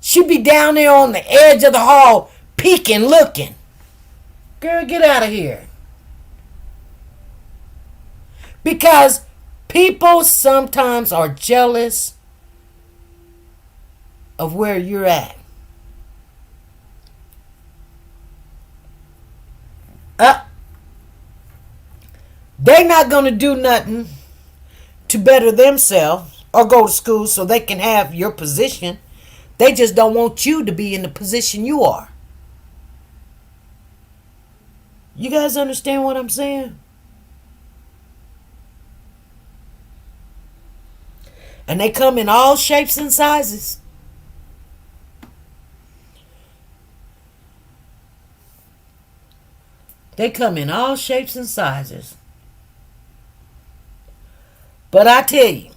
She be down there on the edge of the hall, peeking, looking. Girl, get out of here. Because people sometimes are jealous of where you're at. They're not going to do nothing to better themselves or go to school so they can have your position. They just don't want you to be in the position you are. You guys understand what I'm saying? And they come in all shapes and sizes. They come in all shapes and sizes. But I tell you,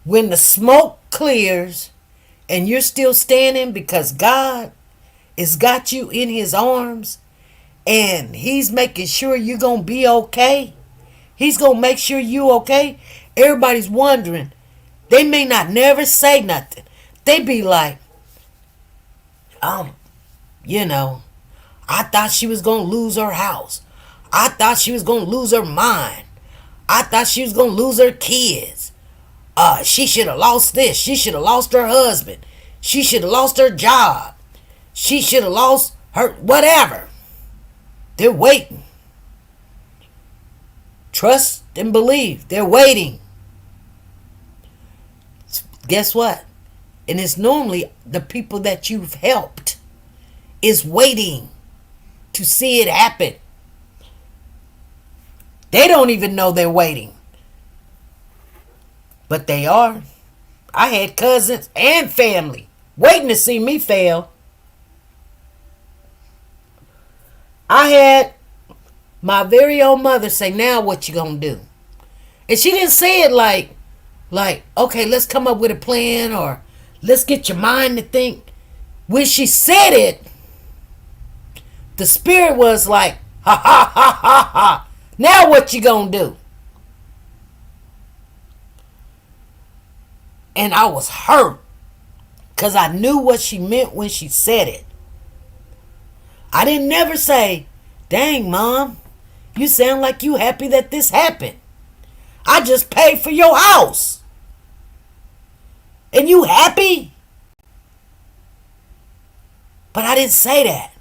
when the smoke clears and you're still standing because God has got you in his arms and he's making sure you're going to be okay. He's going to make sure you okay. Everybody's wondering. They may not never say nothing. They be like, you know, I thought she was going to lose her house. I thought she was going to lose her mind. I thought she was going to lose her kids. She should have lost this. She should have lost her husband. She should have lost her job. She should have lost her whatever. They're waiting. Trust and believe. They're waiting. Guess what? And it's normally the people that you've helped is waiting to see it happen. They don't even know they're waiting. But they are. I had cousins and family waiting to see me fail. I had my very own mother say, now what you gonna do? And she didn't say it like, okay, let's come up with a plan or let's get your mind to think. When she said it, the spirit was like, ha ha ha ha ha. Now what you gonna do? And I was hurt because I knew what she meant when she said it. I didn't never say, dang, Mom, you sound like you happy that this happened. I just paid for your house. And you happy? But I didn't say that.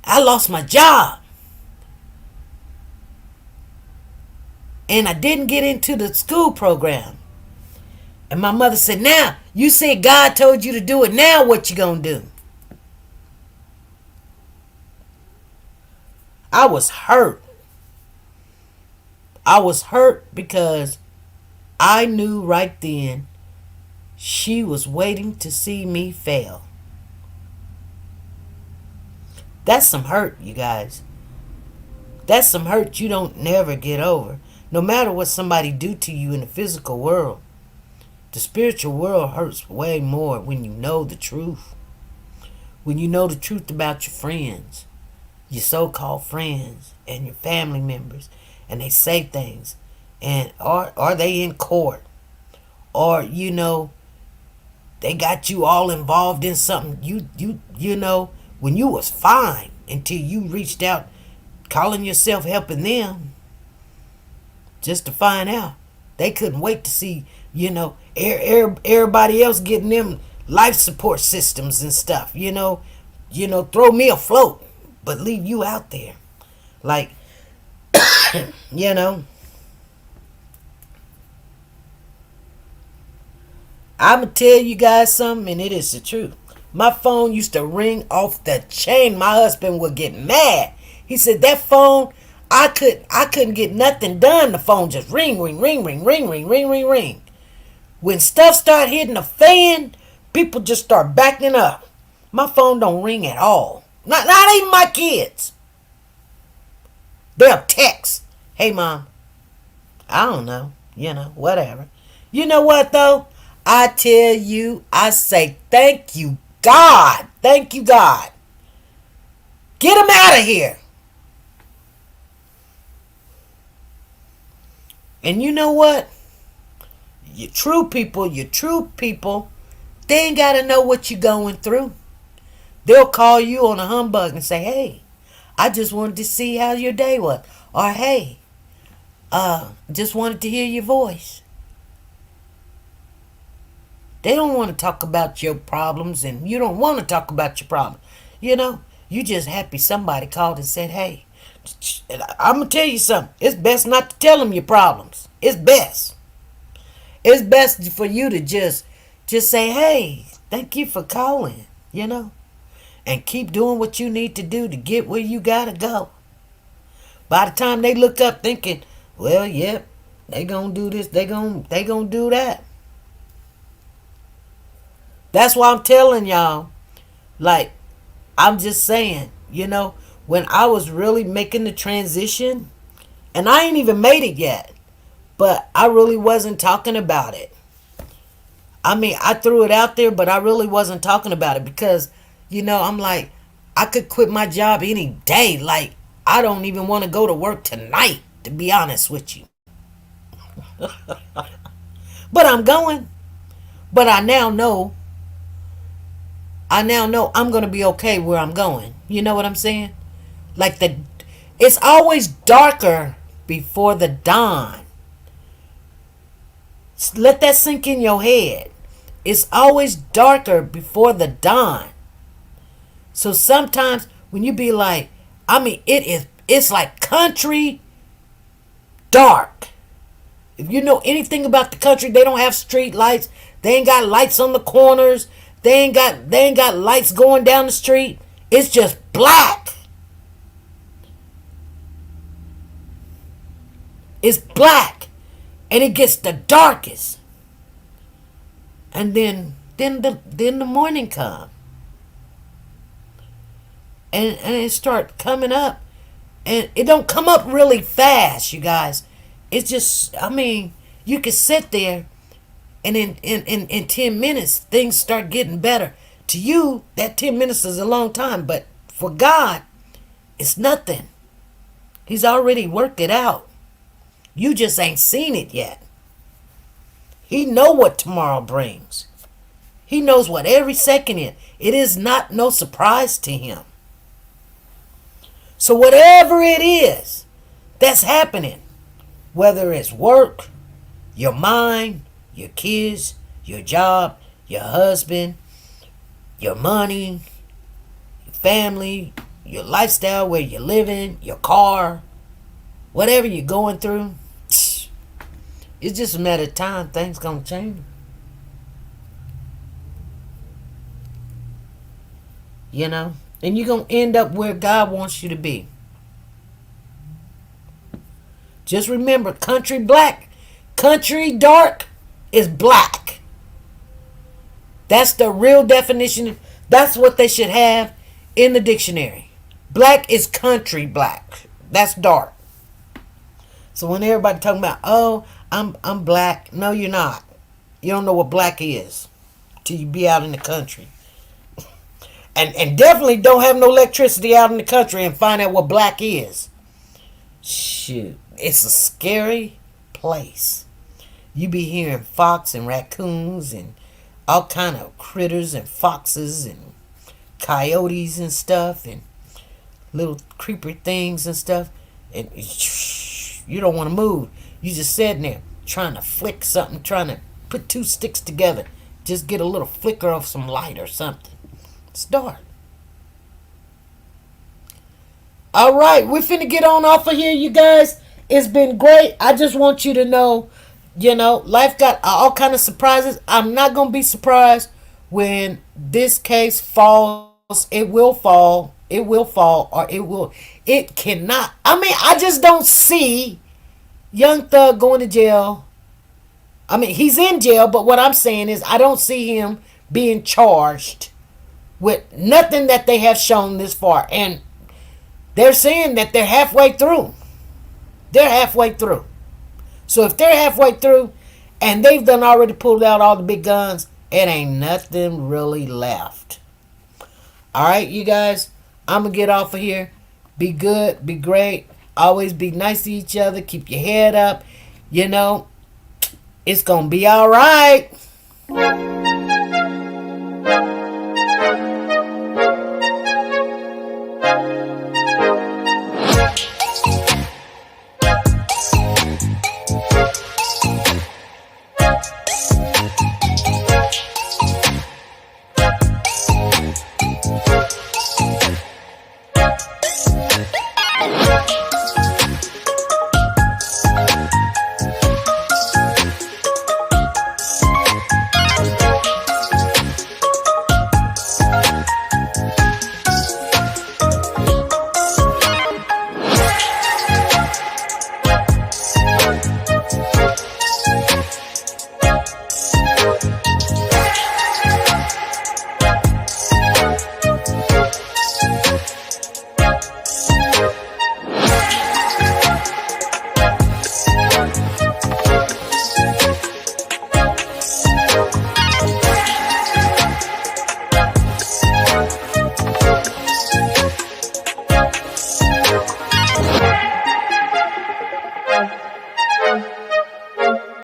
I lost my job. And I didn't get into the school program. And my mother said, now, you said God told you to do it. Now what you gonna do? I was hurt. I was hurt because I knew right then she was waiting to see me fail. That's some hurt, you guys. That's some hurt you don't never get over. No matter what somebody do to you in the physical world, the spiritual world hurts way more when you know the truth. When you know the truth about your friends, your so-called friends and your family members, and they say things, and are they in court, or they got you all involved in something you know when you was fine until you reached out calling yourself helping them, just to find out they couldn't wait to see everybody else getting them life support systems and stuff, throw me afloat but leave you out there like I'ma tell you guys something, and it is the truth. My phone used to ring off the chain. My husband would get mad. He said that phone, I couldn't get nothing done. The phone just ring, ring, ring, ring, ring, ring, ring, ring, ring. When stuff start hitting the fan, people just start backing up. My phone don't ring at all. Not even my kids. They'll text. Hey, Mom. I don't know. Whatever. You know what, though? I tell you, I say thank you, God. Thank you, God. Get them out of here. And you know what? Your true people, they ain't got to know what you're going through. They'll call you on a humbug and say, hey, I just wanted to see how your day was. Or, hey, just wanted to hear your voice. They don't want to talk about your problems, and you don't want to talk about your problems. You just happy somebody called and said, hey, I'm going to tell you something. It's best not to tell them your problems. It's best. It's best for you to just say, hey, thank you for calling, and keep doing what you need to do to get where you got to go. By the time they look up thinking, well, yep, they going to do this, they going to do that. That's why I'm telling y'all, like, I'm just saying, when I was really making the transition, and I ain't even made it yet, but I really wasn't talking about it. I mean, I threw it out there, but I really wasn't talking about it because, I'm like, I could quit my job any day. Like, I don't even want to go to work tonight, to be honest with you. But I'm going. But I now know I'm going to be okay where I'm going. You know what I'm saying? Like, it's always darker before the dawn. Let that sink in your head. It's always darker before the dawn. So sometimes when you be like, it's like country dark. If you know anything about the country, they don't have street lights. They ain't got lights on the corners. They ain't got lights going down the street. It's just black. It's black. And it gets the darkest. And then the morning come. And it start coming up. And it don't come up really fast, you guys. It's just, you can sit there and in 10 minutes, things start getting better. To you, that 10 minutes is a long time. But for God, it's nothing. He's already worked it out. You just ain't seen it yet. He know what tomorrow brings. He knows what every second is. It is not no surprise to him. So whatever it is that's happening, whether it's work, your mind, your kids, your job, your husband, your money, your family, your lifestyle, where you're living, your car, whatever you're going through, it's just a matter of time. Things gonna change. You know? And you're gonna end up where God wants you to be. Just remember, country black, country dark is black. That's the real definition. That's what they should have in the dictionary. Black is country black. That's dark. So when everybody talking about, oh, I'm black, no, you're not. You don't know what black is till you be out in the country. And definitely don't have no electricity out in the country and find out what black is. Shoot, it's a scary place. You be hearing fox and raccoons and all kind of critters and foxes and coyotes and stuff and little creeper things and stuff. And you don't want to move. You just sitting there trying to flick something, trying to put two sticks together. Just get a little flicker of some light or something. It's dark. All right, we're finna get on off of here, you guys. It's been great. I just want you to know, life got all kind of surprises. I'm not gonna be surprised when this case falls. It will fall. It will fall, or it will. It cannot. I mean, I just don't see Young Thug going to jail. I mean, he's in jail, but what I'm saying is I don't see him being charged with nothing that they have shown this far. And they're saying that they're halfway through. They're halfway through. So if they're halfway through and they've done already pulled out all the big guns, it ain't nothing really left. All right, you guys, I'm going to get off of here. Be good. Be great. Always be nice to each other. Keep your head up. It's going to be all right.